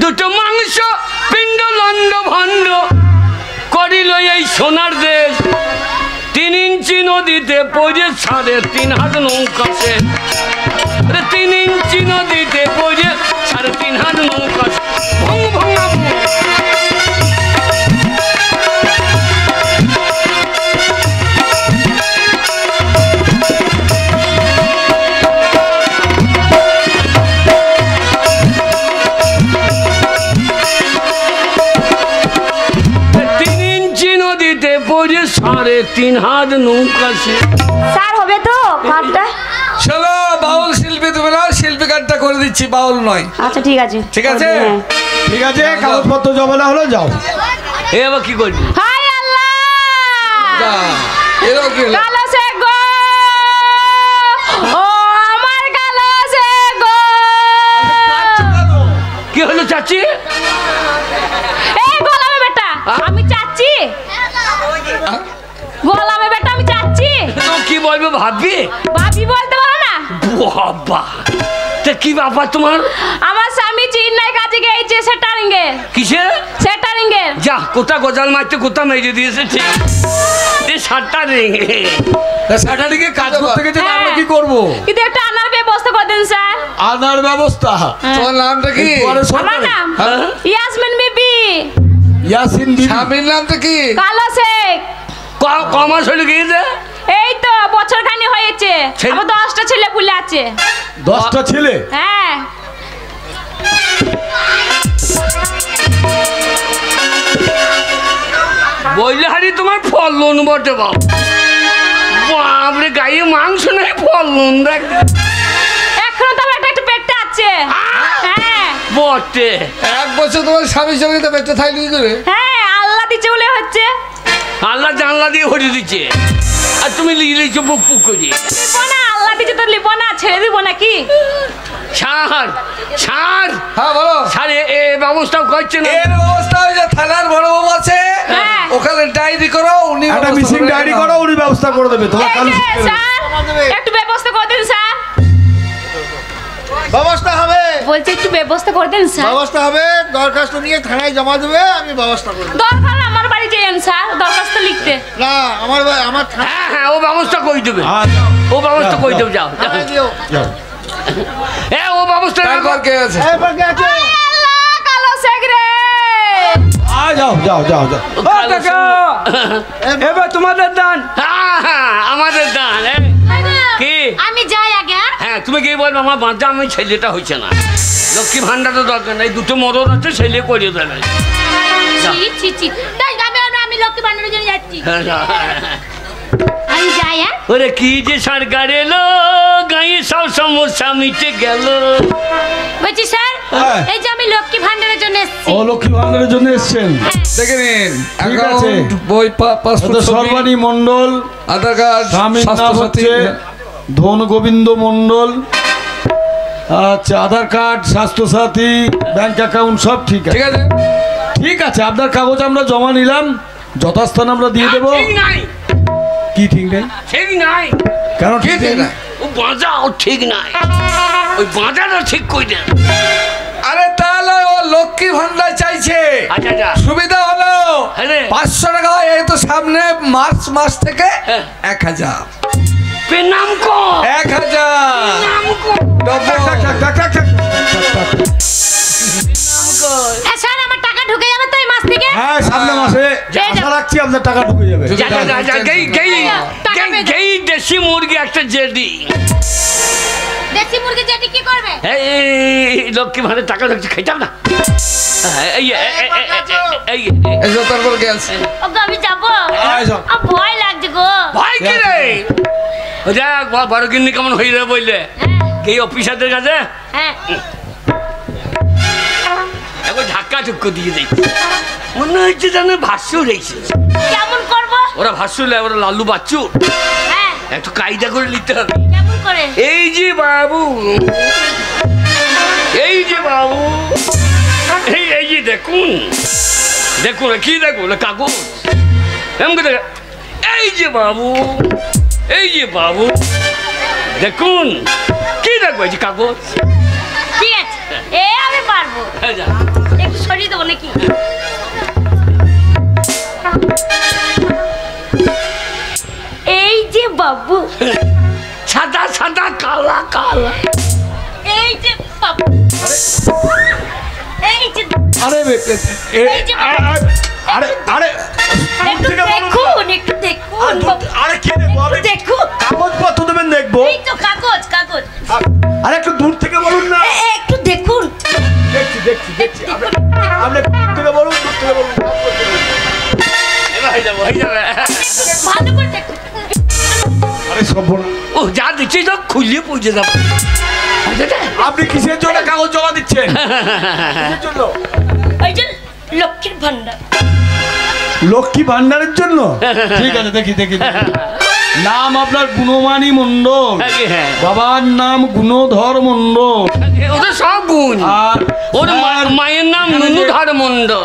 দুটো মাংস পিণ্ড লন্ড ভণ্ড করিল এই সোনার দেশ। 3 ইঞ্চি নদীতে পড়ে 3.5 হাত নৌকা সে। 3 ইঞ্চি নদীতে পড়ে 3.5 হাত নৌকা সে। ভং ভঙা নদীতে পড়ে 3.5 হাত নৌকা সে। স্যার হবে তো কার্ডটা? চলো, বাউল শিল্পী তুমি না, শিল্পী কার্ডটা করে দিচ্ছি, বাউল নয়। আচ্ছা ঠিক আছে। ঠিক আছে? হ্যাঁ। ঠিক আছে, কাগজপত্র জমা না হলো যাও। এ আবার কি করবি? হাই আল্লাহ, যা, এরও কি হলো? কালো সে গো, ও আমার কালো সে গো। কি হলো চাচি? এই গোলামে বেটা, আমি চাচ্ছি। গোলামে বেটা আমি চাচ্ছি। তো কি বলবো ভাববি? ভাবি বলতে পারো না? বাবা, তা কি বাবা তোমার? আমার স্বামী চিন্নাই কাজে গিয়েছে সেটারিং এ। কিসে? সেটারিং এ। যা, কোথা গজাল মারতে কোথা মেরে দিয়েছে ঠিক। এই 7টা রিং। স্যাটারডে কাজ করতে গেছে, হ্যাঁ। আমরা কি করব? কিন্তু একটা আনার ব্যবস্থা করে দিন স্যার। আনার ব্যবস্থা? তোমার নামটা কি? আমার নাম ইয়াসমিন বিবি। ইয়াসিন বিবি? স্বামীর নামটা কি? কালো শেখ। কমাস হলে গিয়েছে? এই তো বছর খানি হয়েছে। ছেলে- আমার 10টা ছেলে পুলে আছে। 10টা ছেলে? হ্যাঁ। বললে হারি তোমার ফলন বটে বাপ। বাপরে, গায়ে মাংস নাই, ফলন দেখ এখনো তো আমার একটা পেটটা আছে। হ্যাঁ বটে। 1 বছর তোমার স্বামীর সঙ্গে তো বেঁচে থাকলি কি করে? হ্যাঁ, আল্লাহ দিচ্ছে বলে হচ্ছে। আল্লাহ জানলা দিয়ে হরি দিচ্ছে, আর তুমি লিখেছো বুক পুক করে। লিবো না, আল্লাহ দিচ্ছে তো লিবো না, ছেড়ে দিব নাকি? ছাড় ছাড় হ্যাঁ বলো। ছাড়, এ ব্যবস্থাও করছে না। এর ব্যবস্থা ওই যে থানার বড় বাবু আছে, হ্যাঁ। ওখানে ডায়েরি করো, উনি একটা ব্যবস্থা মিসিং করে ডায়েরি দেবেন। করো, উনি ব্যবস্থা করে দেবে। তোমার এই কাল যে, স্যার একটু ব্যবস্থা করে দিন স্যার। ব্যবস্থা হবে, বলছি একটু ব্যবস্থা করে দিন স্যার। ব্যবস্থা হবে। দরখাস্ত নিয়ে থানায় জমা দেবে, আমি ব্যবস্থা করবো। দরকার আমার বাড়ি যাইয়েন স্যার, দরখাস্ত লিখতে। না, আমার থানায় হ্যাঁ হ্যাঁ, ও ব্যবস্থা করে দেবে, ও ব্যবস্থা করে দেবে। যাও যাও। দিও। হ্যাঁ, ও ব্যবস্থা তারপর কে আছে? এরপর কে আছে? আল্লাহ, কালো শেখ রে। যাও যাও যাও যাও। এবার তোমাদের দান। হ্যাঁ হ্যাঁ, আমাদের দান। কি? আমি যাই আগে। হ্যাঁ, তুমি কি বলবো? আমার বাচ্চা, আমি ছেলেটা হয়েছে না। লক্ষ্মী ভান্ডারটা দরকার নেই, 2টো মদন আছে, ছেলে করে দেবে। ছি ছি ছি, তাই আমি লক্ষ্মী ভান্ডারের জন্য যাচ্ছি। হ্যাঁ, হ্যাঁ, হ্যাঁ। আমি যাই। হ্যাঁ ওরে কি যে সরকার এলো, গাঁয়ে সব সমস্যা মিটে গেল। বলছি স্যার, হ্যাঁ। এই যে আমি লক্ষ্মী ভান্ডারের জন্য এসেছি। ও লক্ষ্মী ভান্ডারের জন্য এসেছেন? দেখে নিন ঠিক আছে। অ্যাকাউন্ট, বই, পাসপোর্ট, সর্বাণী মন্ডল, আধার কার্ড, স্বামীর নাম স্বাস্থ্যসাথী। হচ্ছে ধন গোবিন্দ মন্ডল। আচ্ছা, আধার কার্ড, স্বাস্থ্যসাথী, ব্যাংক অ্যাকাউন্ট সব ঠিক আছে। ঠিক আছে, ঠিক আছে, আপনার কাগজ আমরা জমা নিলাম, যথাস্থানে আমরা দিয়ে দেবো। ঠিক নাই, কি ঠিক নেই? ঠিক নাই, কেন ঠিক ঠিক নেই? না। ও বাঁচাও ঠিক নাই, ওই বাঁচাটা ঠিক করে দেন। আরে তাহলে ও লক্ষ্মী ভান্ডার চাইছে। আচ্ছা আচ্ছা, সুবিধা হলো হ্যাঁ রে। 500 টাকা হয়, এই তো সামনে মাস থেকে হ্যাঁ। 1000। নাম কো 1000 নাম কো ডবল। হ্যাঁ স্যার, আমার টাকা ঢুকে যাবে তো এই মাস থেকে? হ্যাঁ, সামনে মাসে আশা রাখছি আপনার টাকা ঢুকে যাবে। যা যা যা যা, গেই গেই টাকা পেয়ে যাও। গেই দেশি মুরগি একটা জেদি। দেশি মুরগি যেটি কি করবে? এই লক্ষ্মী ভান্ডার টাকা ঢুকছে, খাইতাম না। এই এই যে তারপর গ্যাস। ও গো, আমি যাবো। আয় যাও। আমার ভয় লাগছে গো। ভাই কি রে, ও দেখ বড় গিন্নি কেমন হয়ে যাবে বললে, এই অফিসারদের কাছে হ্যাঁ একবার ধাক্কা চুক্কো দিয়ে দেখছি, মনে হচ্ছে যেন ভাষ্য রেখেছে। কেমন করবো? ওরা ভাষ্য নেয়, ওরা লাল্লু বাচ্চু, হ্যাঁ একটু কায়দা করে নিতে হবে। কেমন করে? এই যে বাবু, এই যে বাবু, এই যে দেখুন, দেখুন কি দেখুন কাগজ, এমন দেখ। এই যে বাবু, এই যে বাবু, দেখুন কি দেখবো, এই যে কাগজ। ঠিক আছে, এ আমি পারবো। এই যা। একটু সরিয়ে দেবো নাকি? এই যে বাবু, সাদা সাদা কালা কালা, এই যে বাবু, এই যে আরে এই যে আরে আরে একটু দেখুন, একটু দেখুন বাবু, আরে কি দেখবো? একটু দেখুন। কাগজপত্র দেবেন দেখবো। এই তো কাগজ কাগজ, আরে একটু দূর থেকে বলুন না। একটু দেখুন। দেখছি দেখছি দেখছি। আপনি দূর থেকে বলুন, দূর থেকে বলুন। এবার হয়ে যাবো, হয়ে যাবে। ভালো করে দেখুন। আরে সর্বনাশ। ও যা দিচ্ছি সব খুলে পৌঁছে যাবো। আপনি কিসের জন্য কাগজ জমা দিচ্ছেন? কিসের জন্য? ওই যে লক্ষ্মীর ভান্ডার। লক্ষ্মী ভান্ডারের জন্য? ঠিক আছে, দেখি দেখি দেখি। নাম আপনার গুণমানী মন্ডল, হ্যাঁ। বাবার নাম গুণধর মন্ডল, ওদের সব গুণ। আর ওর মায়ের নাম নুনুধর মন্ডল।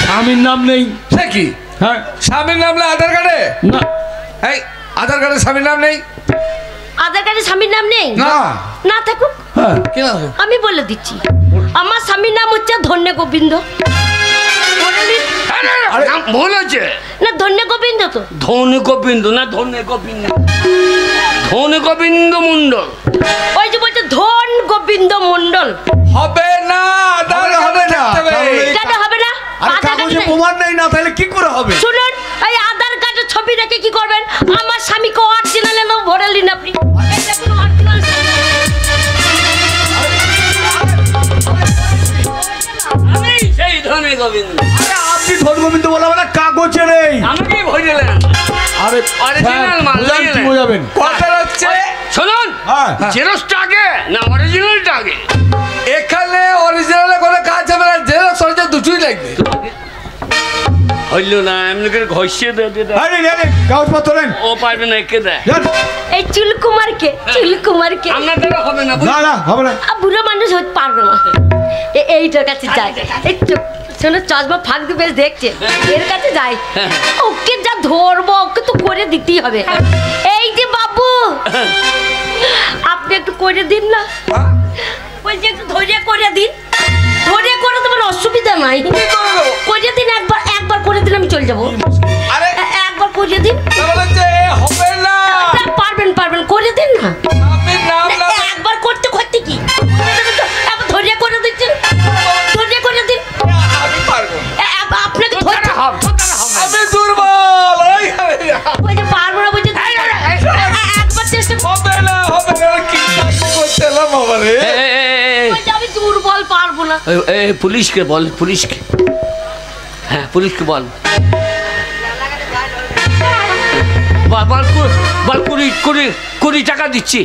স্বামীর নাম নেই। সে কি হ্যাঁ, স্বামীর নাম না আধার কার্ডে? না এই আধার কার্ডে স্বামীর নাম নেই? আধার কার্ডে স্বামীর নাম নেই? না। না থাকুক, হ্যাঁ, কি নাম? আমি বলে দিচ্ছি। আমার স্বামীর নাম হচ্ছে ধন্য গোবিন্দ। আরে নাম ভুল হচ্ছে, না ধন্য গোবিন্দ তো। ধনে গোবিন্দ না, ধনে গোবিন্দ, ধনে গোবিন্দ মন্ডল। ওই যে বলছে ধন গোবিন্দ মন্ডল। হবে না, আধার হবে না, কার্ডে কারণ এই- কেন হবে না? আরে আধার কাগজে কার্ডে প্রমাণ নেই না, তাহলে কি করে হবে? শুনুন, এই আধার কার্ডের ছবি রেখে কি করবেন? আমার স্বামীকে অরিজিনাল এনে ভরে নিন আপনি। এই দেখুন original ছবি। আমি সেই ধনে গোবিন্দ। আরে আপনি ধন গোবিন্দ বলবেন না, কাগজে নেই। আমাকে ভরিলেন। আরে Original মাল বোঝান নিয়ে কি নেন। বোঝাবেন? কথা হচ্ছে শুনুন, হ্যাঁ। জেরক্সটা আগে না অরিজিনালটা আগে? এখানে অরিজিনালে কোনো কাজ হবে না, জেরক্স অরিজিনাল দুটোই লাগবে। হইল না, এমনি করে ঘষিয়ে দেয়। আরে আরে কাগজপত্র নেন। ও পারবে না, একে দেয়। যান। এই চুলকুমারকে, চুলকুমারকে। আপনার দ্বারা হবে না, না না, হবে না। বুড়ো মানুষ হতে পারবে না। এইটার কাছে যায়, একটু শোনো, চশমা ফাঁক দিয়ে বেশ দেখছে, এর কাছে যায়। ওকে যা ধরবো, ওকে তো করে দিতেই হবে। এই যে বাবু, আপনি একটু করে দিন না। বলছি একটু ধরে করে দিন। ধরে করে তোমার অসুবিধা নাই, করে দিন। একবার করে দিন, আমি চলে যাবো। আরে একবার করে দিন। তাহলে হচ্ছে হবে না, পারবেন করে দিন না। স্বামীর নাম না। একবার করতে করতে কি একবার ধরে করে দিচ্ছেন, ধরে করে দিন। আমি পারবো, আপনাকে ধরতে হবে, আমি দুর্বল। ওই যে পারবো না, বলছে একবার চেষ্টা হবে না, হবে না, কি করতে এলাম বাবা রে? বলছে আমি দুর্বল, পারবো না। পুলিশকে বল, পুলিশকে। হ্যাঁ, পুলিশকে বল। বল 20 টাকা দিচ্ছি।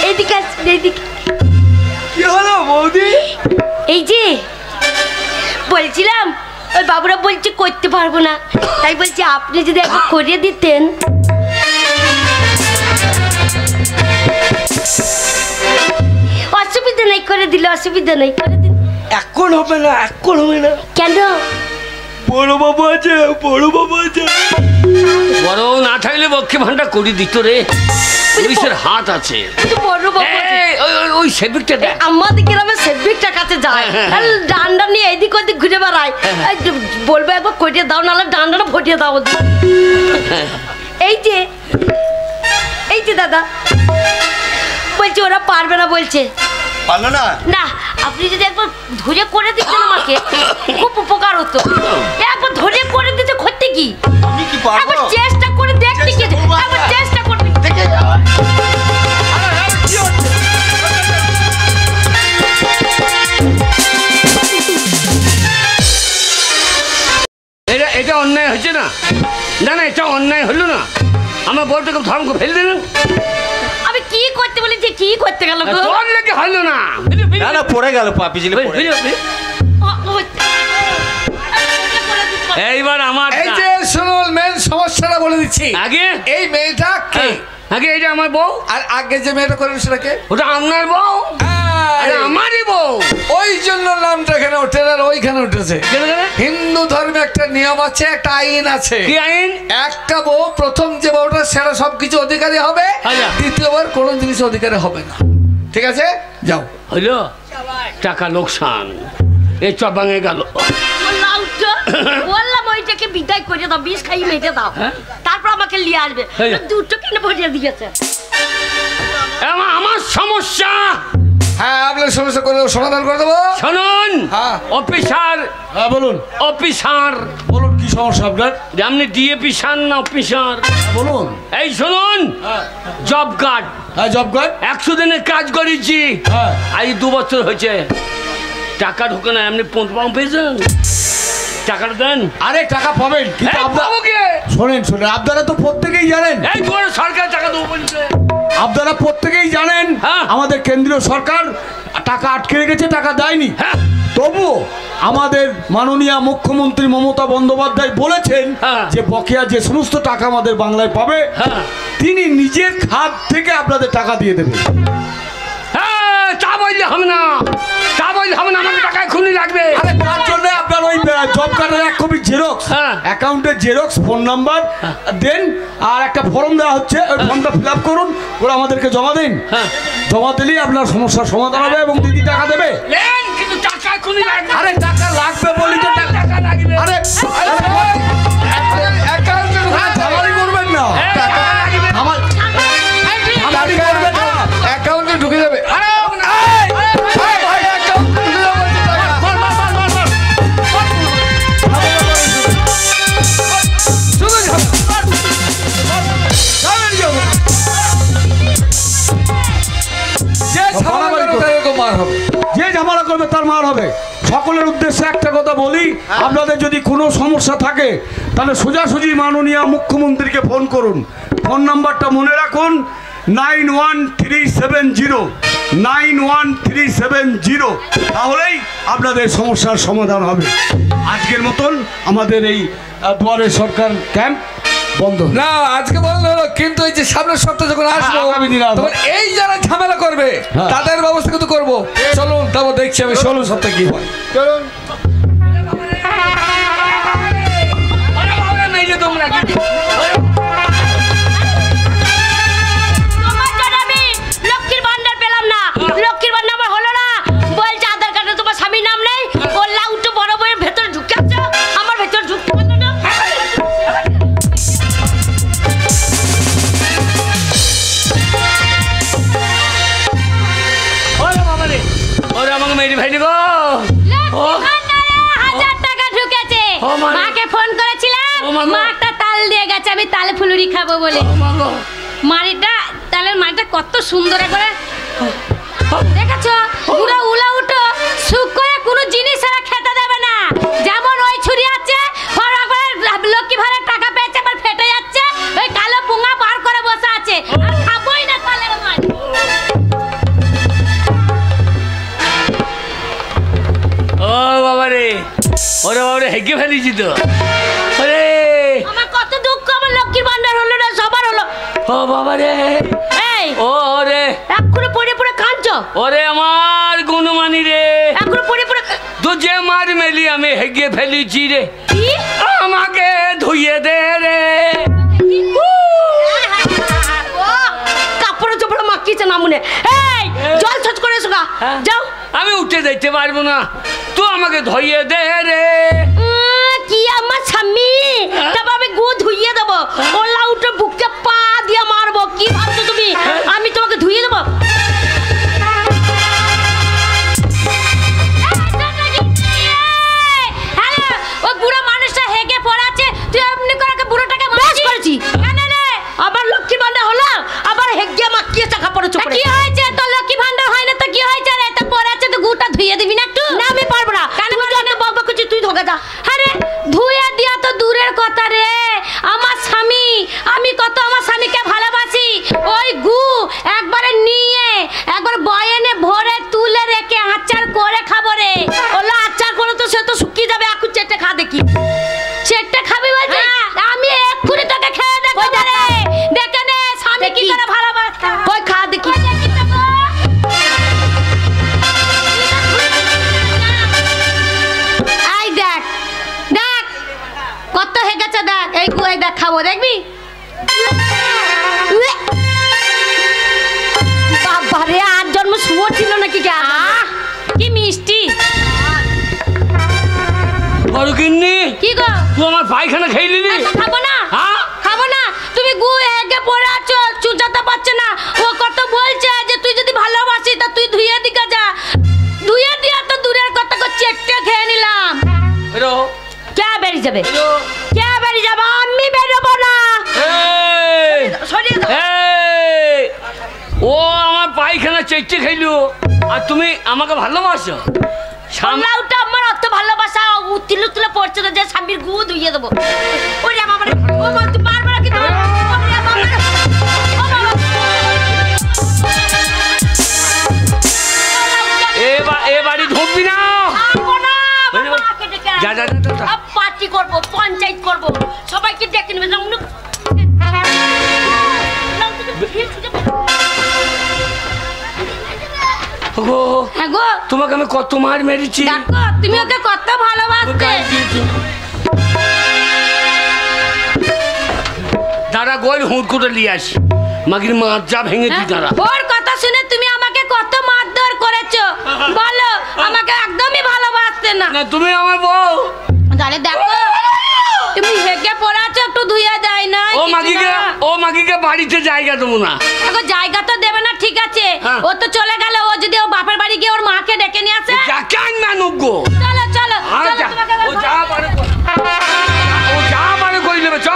এইদিকে এইদিকে। কি হলো বৌদি? এই যে বলছিলাম ওই বাবুরা বলছে করতে পারবো না, তাই বলছি আপনি যদি একবার করিয়ে দিতেন। অসুবিধা নেই, করে দিলে অসুবিধা নেই, করে দিন। এখন হবে না, এখন হবে না। কেন? বড় বাবু আছে, বড় বাবু আছে। বড় না থাকলে বক্ষে ভান্ডা করে দিত রে, পুলিশের হাত আছে। বড় বাবু ওই সেবিকটা দেখ, আমাদের গ্রামে সেবিকটা কাছে যায়, ডান্ডা নিয়ে এদিক ওদিক ঘুরে বেড়ায়। বলবো একবার করিয়ে দাও, নাহলে ডান্ডাটা ফটিয়ে দাও। এই যে এই যে দাদা বলছে ওরা পারবে না, বলছে পারলো না। না, আপনি যদি একবার ধরে করে দিতেন আমাকে খুব উপকার হতো। একবার ধরে করে দিতে করতে কি, আমি কি পারবো? একবার চেষ্টা করে দেখতে কি, একবার চেষ্টা করতে দেখে যাও। এটা অন্যায় হচ্ছে না? না না, এটা অন্যায় হলো না। আমার বউটাকে ধর্মকে ফেলে দিলেন। আমি কি করতে বলেছি, কি করতে গেল গো? তোর লেগে হলো না, না না পড়ে গেল পাপি জিলে। এইবার আমার এই যে শুনুন, মেন সমস্যাটা বলে দিচ্ছি। আগে এই মেয়েটা কে? আগে এটা আমার বউ। আর আগে যে মেয়েটা করেন সেটা কে? ওটা আপনার বউ, আমারই বউ। ওই জন্য নামটা এখানে ওঠে আর ওইখানে উঠেছে। হিন্দু ধর্মে একটা নিয়ম আছে, একটা আইন আছে। কি আইন? একটা বউ, প্রথম যে বউটা সেটা সবকিছু অধিকারী হবে, দ্বিতীয়বার কোনো জিনিস অধিকারী হবে না। ঠিক আছে, যাও। হইলো টাকা লোকসান, এই চবাঙে গেল। বললাম ওইটাকে বিদায় করে দাও, বিষ খাই মেটে দাও, তারপর আমাকে নিয়ে আসবে। দুটো কিনে ভরিয়ে দিয়েছে। আমার সমস্যা, হ্যাঁ আপনার সমস্যা করে সমাধান করে দেবো। শুনুন অফিসার। হ্যাঁ বলুন। অফিসার বলুন কি সমস্যা আপনার? আপনি ডিএপি সার না অফিসার? বলুন। এই শুনুন, জব কার্ড। হ্যাঁ জব কার্ড। 100 দিনের কাজ করেছি, হ্যাঁ আজ 2 বছর হয়েছে, টাকা ঢুকে না। আপনি 5 পেয়েছেন, টাকাটা দেন। আরে টাকা পাবেন, কিন্তু শোনেন শোনেন, আপনারা তো প্রত্যেকেই জানেন এই তোমার সরকার টাকা দেবো বলছে। আপনারা প্রত্যেকেই জানেন আমাদের কেন্দ্রীয় সরকার টাকা আটকে রেখেছে, টাকা দেয়নি। তবুও আমাদের মাননীয় মুখ্যমন্ত্রী মমতা বন্দ্যোপাধ্যায় বলেছেন যে বকেয়া যে সমস্ত টাকা আমাদের বাংলায় পাবে তিনি নিজের খাত থেকে আপনাদের টাকা দিয়ে দেবেন। তা বললে হবে না, তা বললে হবে না, আমাকে টাকা এখনই লাগবে। আরে তার জন্য আপনার ওই জব কার্ডের 1 কপি জেরক্স, অ্যাকাউন্টের জেরক্স, ফোন নাম্বার দেন, আর একটা ফর্ম দেওয়া হচ্ছে, ওই ফর্মটা ফিল আপ করুন, ওরা আমাদেরকে জমা দিন। জমা দিলেই আপনার সমস্যার সমাধান হবে এবং দিদি টাকা দেবে। কিন্তু টাকা এখনই লাগবে। আরে টাকা লাগবে বলি তো, টাকা লাগবে। আরে অ্যাকাউন্টে ঢুকে করবেন না, আমার করবেন না, অ্যাকাউন্টে ঢুকে যাবে। যে ঝামেলা করবে তার মার হবে। সকলের উদ্দেশ্যে একটা কথা বলি, আপনাদের যদি কোনো সমস্যা থাকে তাহলে সোজাসুজি মাননীয় মুখ্যমন্ত্রীকে ফোন করুন। ফোন নাম্বারটা মনে রাখুন, 91370, 91370, তাহলেই আপনাদের সমস্যার সমাধান হবে। আজকের মতন আমাদের এই দুয়ারে সরকার ক্যাম্প বন্ধ না, আজকে বন্ধ হলো, কিন্তু এই যে সামনের সপ্তাহে যখন আসবো তখন এই যারা ঝামেলা করবে তাদের ব্যবস্থা কিন্তু করবো। চলুন তারপর দেখছি আমি 16 সপ্তাহে কি হয়। চলুন। লক্ষ্মীর ভান্ডার পেলাম না, লক্ষ্মীর ভান্ডার আমার হলো না। বলছে আধার কার্ডে তোমার স্বামীর নাম নেই। ও লাউটো বড় বইয়ের ভেতরে ঢুকে আছে, আমার ভেতরে ঢুকতে পারলো না। মাকে ফোন করেছিলাম, মাটা তাল দিয়ে গেছে, আমি তালে ফুলুরি খাবো বলে। মাড়িটা তালের মাড়িটা কত সুন্দর করে দেখেছো, পুরো উলা উঠো, সুখ করে কোনো জিনিস এরা খেতে দেবে না। যেমন ওই ছুরি আছে, লক্ষ্মী ভাড়ার টাকা পেয়ে বাবারে, ওরে বাবারে হেগে ফেলেছি তো। ওরে আমার কত দুঃখ, আমার লক্ষ্মীর ভান্ডার হলো না, সবার হলো। ও বাবারে, এই ওরে এক্ষুনি পড়ে পড়ে কাঁদছো। ওরে আমার গুণমানি রে, এক্ষুনি পড়ে পড়ে তো যে মার মেলি আমি হেগে ফেলেছি রে, কি? আমাকে ধুইয়ে দে রে। কাপড় চোপড় মাখিয়েছে না মনে। এই জল ছচ করে এসো গা, যাও। আমি উঠে যাইতে পারবো না, তুই আমাকে ধুইয়ে দে রে। কি আমার স্বামী, তারপর আমি গু ধুইয়ে দেবো, ওলা উঠে বুকে পা দিয়ে মারবো। কি ভাবছো তুমি আমি তোমাকে ধুইয়ে দেবো? ওই বুড়ো মানুষটা হেগে পড়াচ্ছে, তুই এমনি করে বুড়োটাকে মারছিস। করেছি আবার লক্ষ্মী ভান্ডার হলো, আবার হেগে মাখিয়ে চাকা পড়েছো। কি হয়েছে তোর? লক্ষ্মী ভান্ডার হয় না তো কি হয়েছে রে? তো পড়াচ্ছে তো গুটা ধুইয়ে দিবি না একটু? না আমি পারবো না। কেন জানে বকবক করছিস? তুই ধোকা যা। আরে ধুইয়ে দিয়া তো দূরের কথা রে, আমার স্বামী, আমি কত আমার স্বামীকে ভালোবাসি। ওই গু একবারে নিয়ে একবার বয়েনে ভরে তুলে রেখে আচার করে খাবো রে। ওলা আচার করে তো সে তো শুকিয়ে যাবে, এখন চেটে খা দেখি। চেটে খাবি বলছি? আমি এক্ষুনি তোকে খেয়ে দেখো রে, দেখে নে স্বামী কি করে ভালোবাসে। ওই খা দেখি। এই দেখ দেখ কত হয়ে গেছে, দেখ এই গুয়াই দেখ, খাবো দেখবি। বাবারে আর জন্ম শুভ ছিল নাকি? কি মিষ্টি। বড় কিন্নি, কি গো তুই আমার পায়খানা খেয়ে নিলি? খাবো না, হ্যাঁ খাবো না। তুমি গু হেগে পড়ে আছো, চুচাতে পারছে না। ও কত বলছে যে তুই যদি ভালোবাসি তা তুই ধুয়ে দিকে যা। ধুয়ে দিয়া তো দূরের কথা, চেটে খেয়ে নিলাম। বেরো। কে বেরিয়ে যাবে? কে বেরিয়ে যাবে? আমি বেরোবো না। সরিয়ে দাও। এই, ও আমার পায়খানা চেটে খাইলো আর তুমি আমাকে ভালোবাসো? সামলাউটা আমার অত ভালোবাসা উতিল উতলে পড়ছে না যে স্বামীর গু ধুইয়ে দেবো। ওরে আমার ও মা, তুই পারবে না কিন্তু। এ বাড়ি ঢুকবি না। যা যা যা, পার্টি করবো, পঞ্চায়েত করবো, সবাইকে ডেকে নেবে। হ্যাঁ গো, তোমাকে আমি কত মার মেরেছি। দেখো তুমি ওকে কত ভালোবাসতে। দাঁড়া গোল হুঁট করে নিয়ে আসি, মাগির মাজা ভেঙে দি দাঁড়া। ওর কথা শুনে তুমি আমাকে কত মারধর করেছো বলো? আমাকে একদমই ভালোবাসতে না। না তুমি আমার বউ। তাহলে দেখো তুমি হেগে পড়াছো, একটু ধুইয়া যায় না। ও মাগিকে বাড়িতে জায়গা দেবো না। দেখো জায়গা তো দেবে না, ঠিক আছে। ও তো চলে গেল, ও যদি ও বাপের বাড়ি গিয়ে ওর মাকে ডেকে নিয়ে আসে। কেন মানুষ গো? চলো চলো চলো, ও যা পারে করে নেবে। চ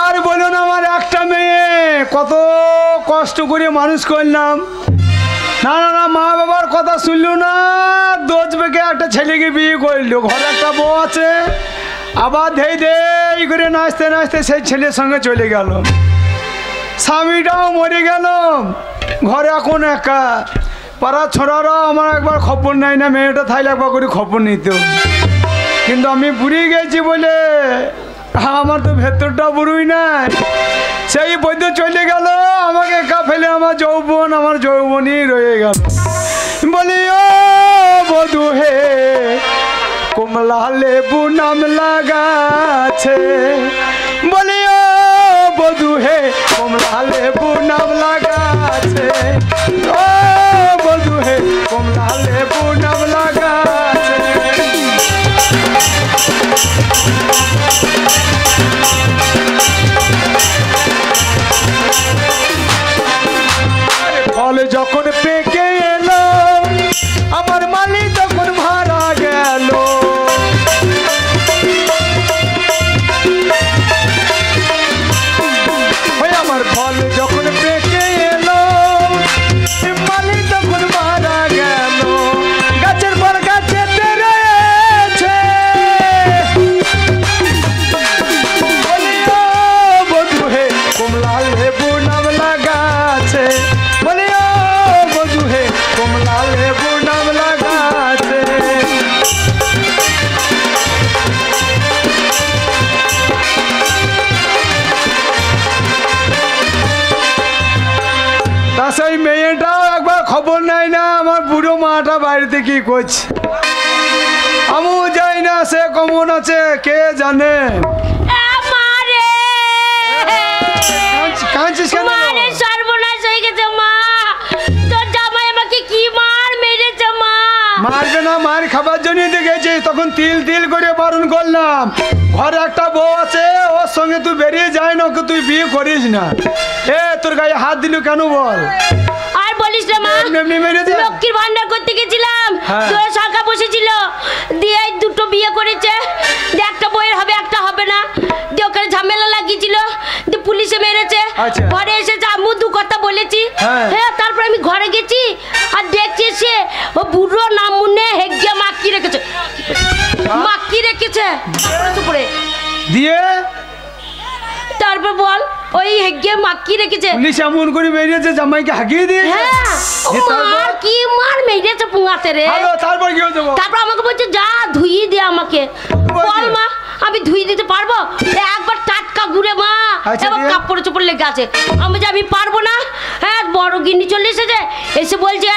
আর বলুন, আমার একটা মেয়ে কত কষ্ট করে মানুষ করলাম। না না না, মা বাবার কথা শুনলো না, দোষ বেঁকে একটা ছেলেকে বিয়ে করলো। ঘরে একটা বউ আছে, আবার ধেই ধেই করে নাচতে নাচতে সেই ছেলের সঙ্গে চলে গেল। স্বামীটাও মরে গেল, ঘরে এখন একা। পাড়ার ছোড়ারাও আমার একবার খবর নেয় না, মেয়েটা থাইলে একবার করে খবর নিত। কিন্তু আমি বুড়ি গেছি বলে আমার তো ভেতরটা বুড়ুই নাই। সেই বৈদ্য চলে গেল, আমাকে একা ফেলে আমার যৌবনই রয়ে গেল। বলি ও বধু হে, কমলা লেবু নাম লাগাছে। বলি ও বধু হে, কমলা লেবু নাম লাগাছে। ও বধু হে, কমলা লেবু নাম লাগাছে। ফল যখন পেকে এলো, আমার মালি তখন মারা গেল। আমার ফল যখন পেকে এলো, মালি তখন মারা গেল। গাছের মাটা বাড়িতে কি করছে আমু যাই না, সে কমন আছে কে জানে। কাঁদছিস কেন? সর্বনাশ হয়ে গেছে মা, তোর জামাই আমাকে কি মার মেরেছে মা। মারবে না, মার খাবার জন্য দেখেছি, তখন তিল তিল করে বারণ করলাম। ঘরে একটা বউ আছে, ওর সঙ্গে তুই বেরিয়ে যায় না, ওকে তুই বিয়ে করিস না। এ তোর গায়ে হাত দিল কেন বল? আর বলিস না মা, লক্ষ্মীর ভান্ডার করতে গেছিলাম, তোর সরকার বসেছিল, দিয়ে দুটো বিয়ে করেছে, একটা বইয়ের হবে একটা হবে না, দিয়ে ওখানে ঝামেলা লাগিয়েছিল, দিয়ে পুলিশে মেরেছে। ঘরে এসেছে, আম্মু দু কথা বলেছি, হ্যাঁ তারপর আমি ঘরে গেছি আর দেখছি সে ও বুড়ো নাম মুন্নে হেগিয়া মাকি রেখেছে, মাকি রেখেছে দিয়ে তারপর বল ওই হেগিয়া মাকি রেখেছে। পুলিশ এমন করে বেরিয়েছে জামাইকে হাগিয়ে দিয়েছে। হ্যাঁ মার কি মার মেরেছে পুঙাতে রে। তারপর কি হয়েছে? তারপর আমাকে বলছে যা ধুইয়ে দে আমাকে। বল মা আমি ধুইয়ে দিতে পারবো? একবার টাটকা ঘুরে মা, এবং কাপড় চোপড় লেগে আছে। আমি পারবো না। হ্যাঁ বড় গিন্নি চলে এসেছে, এসে বলছে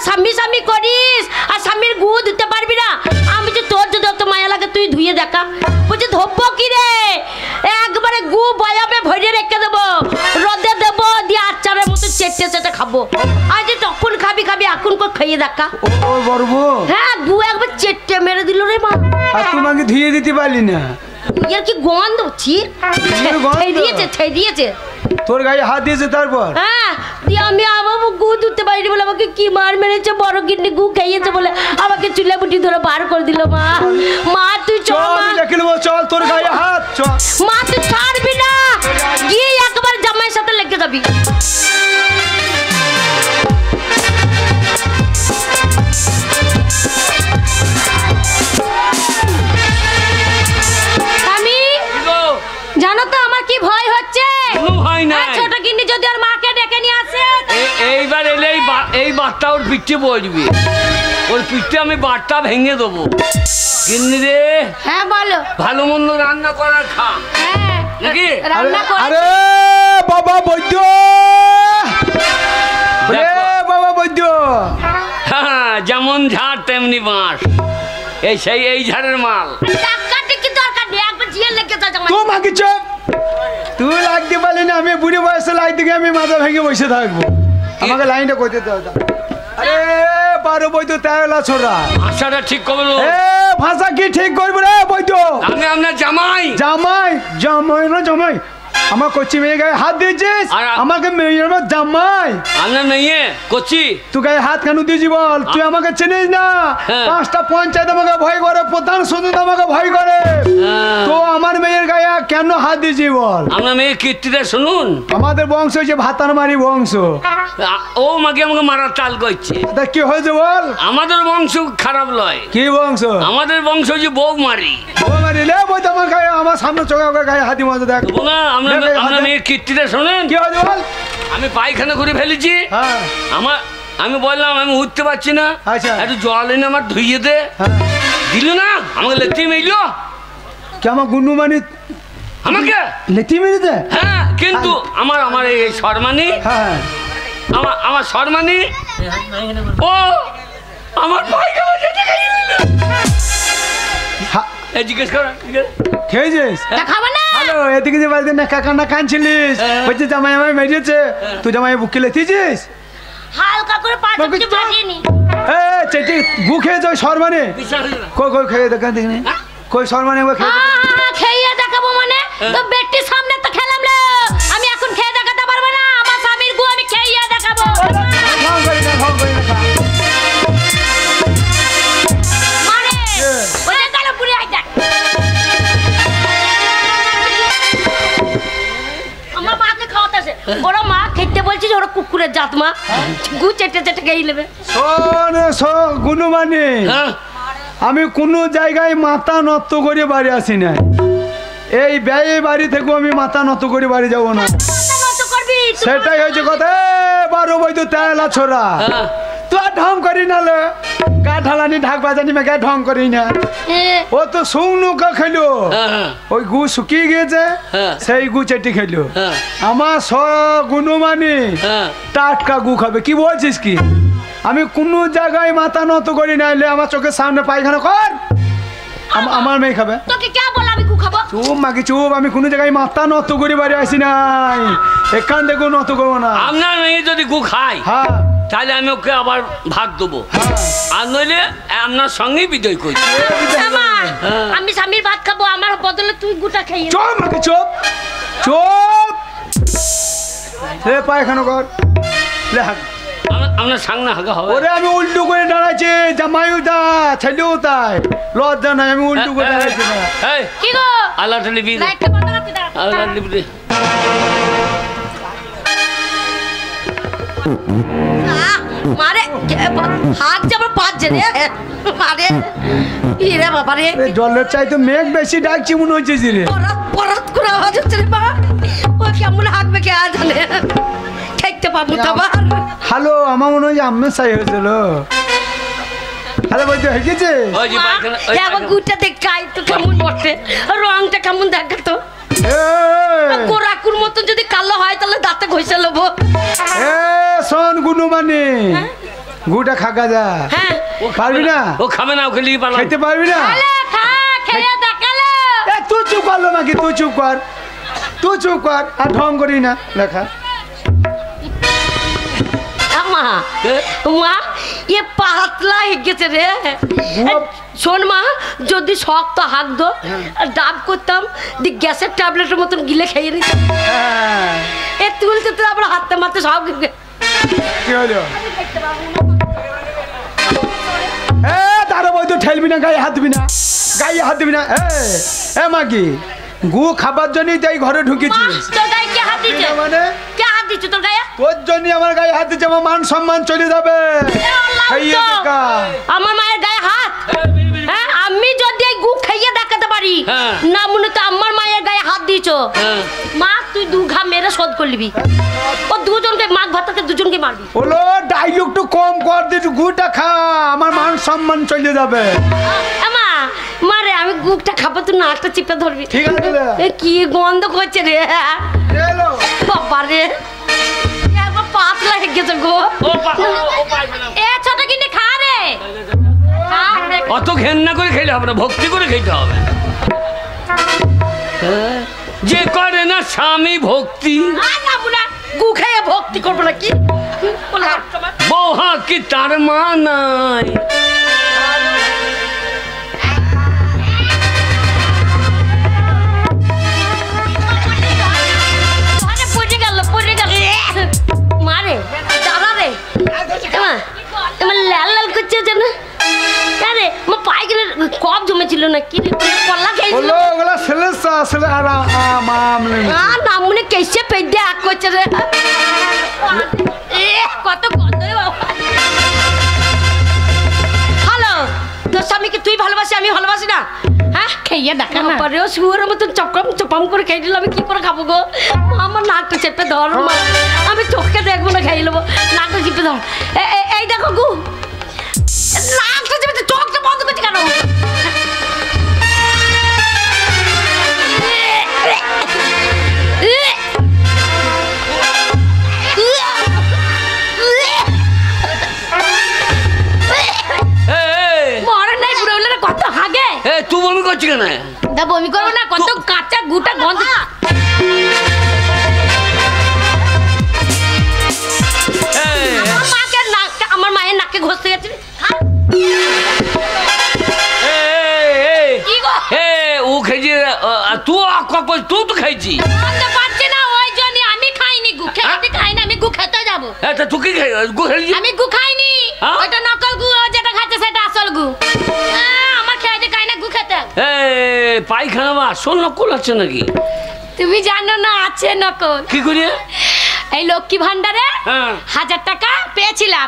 স্বামী স্বামী করিস আর স্বামীর গু ধুতে পারবি না। আমি যে তোর যদি অত মায়া লাগে তুই ধুয়ে দেখা। বলছে ধোবো কি রে, একবারে গু বয়াবে ভরে রেখে দেবো, রোদে দেবো, দিয়ে আচারের মতো চেটে চেটে খাবো। আজ তখন খাবি এখন করে খাইয়ে দেখা। ও বড় বউ, হ্যাঁ গু একবার চেটে মেরে দিল রে মা। আর তোমাকে ধুয়ে দিতে পারলি না? ইয়ার কি গন্ধ ছি, দিয়েছে তোর গায়ে হাত দিয়েছে তারপর? হ্যাঁ দিয়ে আমি আবার গু ধুতে পারিনি বলে আমাকে কি মার মেরেছে, বড় গিন্নি গু খাইয়েছে বলে আমাকে চুলে বুটি ধরে বার করে দিল। মা মা তুই চল, চল তোর গায়ে হাত চল। মা তুই ছাড়বি না, গিয়ে একবার জামাইয়ের সাথে লেগে যাবি। জানো তো আমার কি ভয় হচ্ছে? ছোট গিন্নি যদি ওর মাকে ডেকে নিয়ে আসে, এইবার এলে এই বারটা ওর পিঠে বসবি, ওর পিঠে আমি বারটা ভেঙে দেবো। গিন্নি রে, হ্যাঁ বলো, ভালো মন্দ রান্না করার খা। হ্যাঁ নাকি? রান্না করে। আরে বাবা বৈদ্য, বাবা বৈদ্য, হ্যাঁ যেমন ঝাড় তেমনি বাঁশ, এই ঝাড়ের মাল। তোমাকে চপ তুই লাগতে পারলি না, আমি বুড়ি বয়সে লাইট দিকে আমি মাথা ভেঙে বসে থাকবো। আমাকে লাইনটা করতে দাও। আরে বারো বৈদ্য তেলা ছোড়া, ভাষাটা ঠিক করবো। ভাষা কি ঠিক করবো রে বৈদ্য? আমি আপনার জামাই। জামাই জামাই না জামাই, আমার কচি মেয়ে গায়ে হাত দিয়েছিস, আমাকে মেয়ের জামাই। আপনার মেয়ে কচি, তুই গায়ে হাত কেন দিয়েছি বল? তুই আমাকে চিনিস না? 5টা পঞ্চায়েত আমাকে ভয় করে, প্রধান সদস্য আমাকে ভয় করে, তো আমার মেয়ের গায়ে কেন হাত দিয়েছি বল? আপনার মেয়ে কীর্তিটা শুনুন, আমাদের বংশ হচ্ছে ভাতারমারি বংশ। ও মাকে আমাকে মারার চাল করছে। কি হয়েছে বল? আমাদের বংশ খারাপ লয়। কি বংশ? আমাদের বংশ হচ্ছে বৌমারি। বৌমারি লে বই তোমার গায়ে, আমার সামনে চোখে গায়ে হাতি মজা দেখ না। আপনার মেয়ের কীর্তিটা শোনেন। কি হয়েছে বল? আমি পায়খানা করে ফেলেছি, আমি বললাম আমি উঠতে পারছি না, একটু জল এনে আমার ধুইয়ে দে। দিল না, আমাকে লেতি মেইল। কি আমার গুন্নু মানে আমাকে লেতি মেরে দে? হ্যাঁ কিন্তু আমার এই শর্মানি, আমার শর্মানি ও আমার পায়খানা যেতে গেল। জিজ্ঞেস কর, খেয়েছিস? খাবো না। হ্যালো, এদিকে যে বাড়িতে না কাকান্না কাঁদছিলিস, বলছে জামাই আমায় মেরেছে, তুই জামাই বুকে লেতিছিস? হালকা করে পাটা দিয়ে মারিনি। চেটি গু খেয়েছ শর্মানে? কই খেয়ে দেখা দেখনি, কই শর্মানে খেয়ে দেখাবো মানে? তো বেটির সামনে তো খেলাম না, আমি এখন খেয়ে দেখাতে পারবো না। আমার স্বামীর গু আমি খেয়ে দেখাবো। ওরা মা খেতে বলছি যে ওরা কুকুরের জাত মা, গু চেটে চেটে খেয়ে নেবে। গুনুমানি, আমি কোনো জায়গায় মাথা নত করে বাড়ি আসি না, এই ব্যয় বাড়ি থেকেও আমি মাথা নত করে বাড়ি যাবো না। সেটাই হয়েছে কথা। বারো বৈদ্য তেলা ছোড়া, তুই আর ঢং করি না, গা ঢালানি ঢাক বাজানি মেঘা ঢং করি না। ও তো শুকনো খেলো, ওই গু শুকিয়ে গিয়েছে, সেই গু চেটি খেলো। আমার গুনুমানি টাটকা গু খাবে, কি বলছিস কি? আমি কোনো জায়গায় মাথা নত করি নাইলে আমার চোখের সামনে পায়খানা কর আমার মেয়ে খাবে। তোকে কে বল আমি গু খাবো? চুপ মাকে চুপ, আমি কোনো জায়গায় মাথা নত করে বাড়ি আসি নাই, এখান থেকে নত করবো না। আপনার মেয়ে যদি গু খায় হ্যাঁ তাহলে আমি ওকে আবার ভাগ দেবো, আর নইলে আপনার সঙ্গেই বিজয় করি। আমি স্বামীর ভাত খাবো, আমার বদলে তুই গুটা খাইয়ে। চুপ মাকে চুপ চুপ, রে পায়খানা কর লে হাগ। আপনার সামনে হাগা হবে। ওরে আমি উল্টো করে দাঁড়াচ্ছি, জামাইও তা ছেলেও তাই, লজ্জা নাই, আমি উল্টো করে দাঁড়াচ্ছি না। কি গো আল্লাহ টেলিভি লাইটটা বন্ধ করতে দাও। আল্লাহ টেলিভি মারে হাত যাবার পাচ্ছে রে, মারে ইরে বাবা রে, জলের চাই তো মেঘ বেশি ডাকছি মনে হচ্ছে রে। পরাত পরাত করে আওয়াজ হচ্ছে রে মা, ও কেমন হাঁকবে কে আজ জানে, খাইতে পাবো তো আবার। হ্যালো, আমার মনে হয় আম্মে চাই হয়েছিল। হ্যালো বলতে হয়ে গেছে? আমার গুটা দেখ গাই তো কেমন বটে, রংটা কেমন দেখাতো, কোরাকুর মতো যদি কালো হয় তাহলে দাঁতে ঘষে নেবো। শোন গুনু মানে গুটা খাগা যা, পারবি না? ও খাবে না, ওকে লিয়ে পালাম। খাইতে পারবি না? খেয়ে দেখালো। তুই চুপ করলো নাকি? তুই চুপ কর, তুই চুপ কর, আর ঢং করি না লেখা। মা মা এ পাতলা হয়ে গেছে রে। শোন মা, যদি শক্ত হাত দো ডাব করতাম, গ্যাসের ট্যাবলেটের মতন গিলে খেয়ে নিতাম। এ তুলতে তো আবার হাতে মারতে সব কি হলো? তারা বই তো ঠেলবি না, গায়ে হাত দিবি না, গায়ে হাত দিবি না। এ মাগি, গু খাবার জন্যই তাই ঘরে ঢুকেছিস। তোর গায়ে কে হাত দিচ্ছে? মানে কে হাত দিচ্ছে তোর গায়ে? তোর জন্য আমার গায়ে হাত দিচ্ছে, আমার মান সম্মান চলে যাবে। আমার মায়ের গায়ে হাত? হ্যাঁ, আমি যদি এই গু খাইয়ে দেখাতে পারি না মনে তো আমার মায়ের গায়ে হাত দিয়েছো। মা তুই দু ঘা মেরে শোধ করলিবি, ও দুজনকে মাছ ভাতাতে দুজনকে মারবি। ওলো ডাইলগ একটু কম কর, দিস গুটা খা, আমার মান সম্মান চলে যাবে। মা মারে আমি গুটা খাবো, তুই নাকটা চিপে ধরবি। ঠিক আছে। কি গন্ধ করছে রে বাবা রে, পাতলা হয়ে গেছে গো। এ ছোট কিনে খা রে, অত ঘেন্না করে খেলে হবে না, ভক্তি করে খেতে হবে। যে করে না স্বামী ভক্তি, গু খেয়ে ভক্তি করবো নাকি? বৌহা কি তার মা নাই? মারে দাদা রে, তোমার লাল লাল করছে যেন, আরে আমার পায়খানার কফ জমেছিল না কি কলা খেয়েছিল? ওগুলা ছেলে না মনে কেসে পেটে আগ করছে রে, কত গন্ধ রে বাবা। হ্যালো, তোর স্বামীকে তুই ভালোবাসি, আমি ভালোবাসি না? হ্যাঁ খেয়ে দেখা না পারে, ও শুয়োরের মতন চপকাম চপাম করে খেয়ে দিল, আমি কি করে খাবো গো? আমার নাকটা চেপে ধর, আমি চোখকে দেখবো না, খেয়ে নেবো, নাকটা চেপে ধর। এই দেখো গু, নাকটা চেপে, চোখটা বন্ধ করছি কেন? কত হাগে তুই বমি করছি কেন? দা বমি করবো না, কত কাঁচা গুটা গন্ধ। আমার মায়ের নাকে ঘষতে গেছে। ও খেয়েছি, তুই তো খাইছি পারছি না, ওই জন্য আমি খাইনি গু। খেতে খাই না, আমি গু খেতে যাবো। তুই কি গু খেয়েছি? আমি গু খাইনি, ওইটা নকল গু, যেটা খাচ্ছে সেটা আসল গু। আমার খেতে খাই না গু খেতে। পায়খানা বা আসল নকল আছে নাকি? তুমি জানো না আছে নকল। কি করি? এই লক্ষ্মী ভান্ডারে 1000 টাকা পেয়েছিলাম,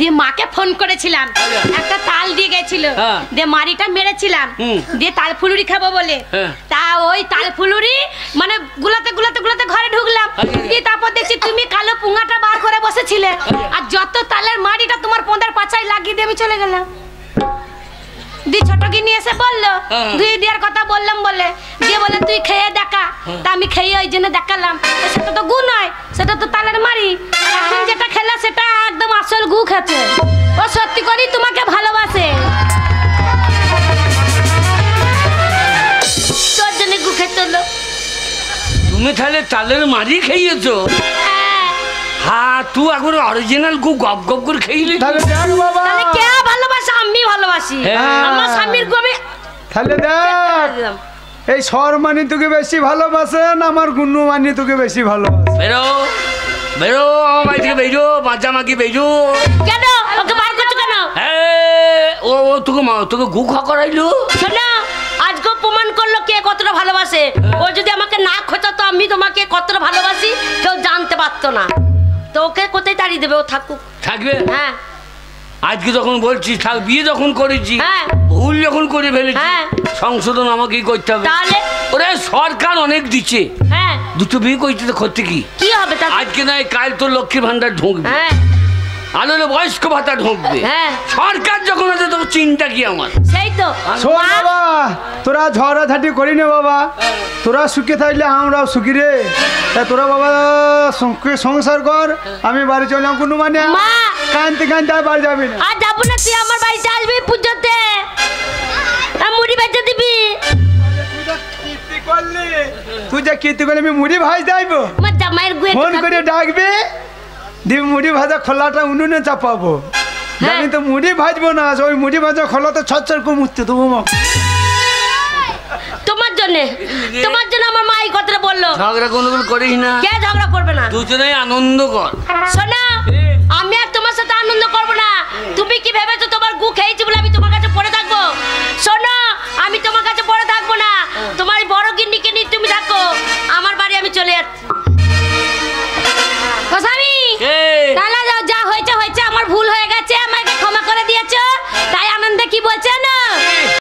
দিয়ে মাকে ফোন করেছিলাম, একটা তাল দিয়ে গেছিল, দিয়ে মারিটা মেরেছিলাম, দিয়ে তাল ফুলুরি খাবো বলে, তা ওই তাল ফুলুরি মানে গুলাতে গুলাতে গুলাতে ঘরে ঢুকলাম, দিয়ে তারপর দেখছি তুমি কালো পুঙ্গাটা বার করে বসেছিলে, আর যত তালের মারিটা তোমার পোঁদার পাছায় লাগিয়ে দিয়ে আমি চলে গেলাম। দি ছোটকে নিয়ে এসে বললো দুই দেওয়ার কথা বললাম বলে, দিয়ে বলে তুই খেয়ে দেখা, তা আমি খেয়ে ওই জন্য দেখালাম, সেটা তো গু নয়, সেটা তো তালের মারি। এখন যেটা খেলা সেটা একদম আসল গু খেছে। ও সত্যি করেই তোমাকে ভালোবাসে। তোর জন্য গু খেতে হলো। তুমি তাহলে তালের মারি খেয়েছো? হ্যাঁ, তুই এখন অরিজিনাল গু গপ গপ করে খেয়েলি। তাহলে দেখ বাবা, তাহলে কে ভালোবাসে? আমি ভালোবাসি। আমার স্বামীর গু আমি তাহলে দেখ এই শর্মানি তোকে বেশি ভালোবাসেন, আমার গুন্নু মানি তোকে বেশি ভালোবাসে। বেরো বেরো আমার বাড়ি থেকে বেরো, বাচ্চা মাকি বেরো। কেন ওকে বার করছো কেন? ও তোকে গু খা করাইলো। শোনো, আজকে প্রমাণ করলো কে কতটা ভালোবাসে। ও যদি আমাকে না খোঁচাতো আমি তোমাকে কতটা ভালোবাসি কেউ জানতে পারতো না। তো ওকে কোথায় তাড়িয়ে দেবে? ও থাকুক। থাকবে? হ্যাঁ। আজকে যখন বলছিস থাক, বিয়ে যখন করেছি, হ্যাঁ। ভুল যখন করে ফেলেছি, হ্যাঁ। সংশোধন আমাকেই করতে হবে। তাহলে ওরে সরকার অনেক দিচ্ছে, হ্যাঁ, দুটো বিয়ে করতে তো ক্ষতি কি? কি হবে তাতে? আজকে নয় কাল তোর লক্ষ্মী ভান্ডার ঢুকবে, হ্যাঁ আর হলো বয়স্ক ভাতা ঢুকবে। হ্যাঁ। সরকার যখন আছে তখন চিন্তা কি আমার? সেই তো। শোন বাবা, তোরা ঝড়াঝাটি করি না বাবা, তোরা সুখে থাকলে আমরাও সুখী রে। তা তোরা বাবা সুখে সংসার কর, আমি বাড়ি চললাম। কোনো মানে মা! কানতে কানতে আর বাড়ি যাবি না। আর যাবো না, তুই আমার বাড়িতে আসবি পুজোতে, মুড়ি বেঁচে দিবি। তুই যা কীর্তি করলে আমি মুড়ি ভাজ যাইবো, আমার জামাইয়ের গুয়ে ফোন করে ডাকবে, দিয়ে মুড়ি ভাজা খোলাটা উনুনে চাপাবো। আমি তো মুড়ি ভাজবো না, ওই মুড়ি ভাজা খোলা তো ছচ্ছর করে মুছতে দেবো। তোমার জন্য আমার মা এই কথাটা বললো। ঝগড়া কোনোদিন করিস না, কে ঝগড়া করবে না? দুজনেই আনন্দ কর। শোনো, আমি আর তোমার সাথে আনন্দ করবো না। তুমি কি ভেবেছো তোমার গু খেয়েছি বলে আমি তোমার কাছে পড়ে থাকবো? শোনো, আমি তোমার কাছে পড়ে থাকবো না। তোমার বড় গিন্নিকে নিয়ে তুমি থাকো, আমার বাড়ি আমি চলে যাচ্ছি।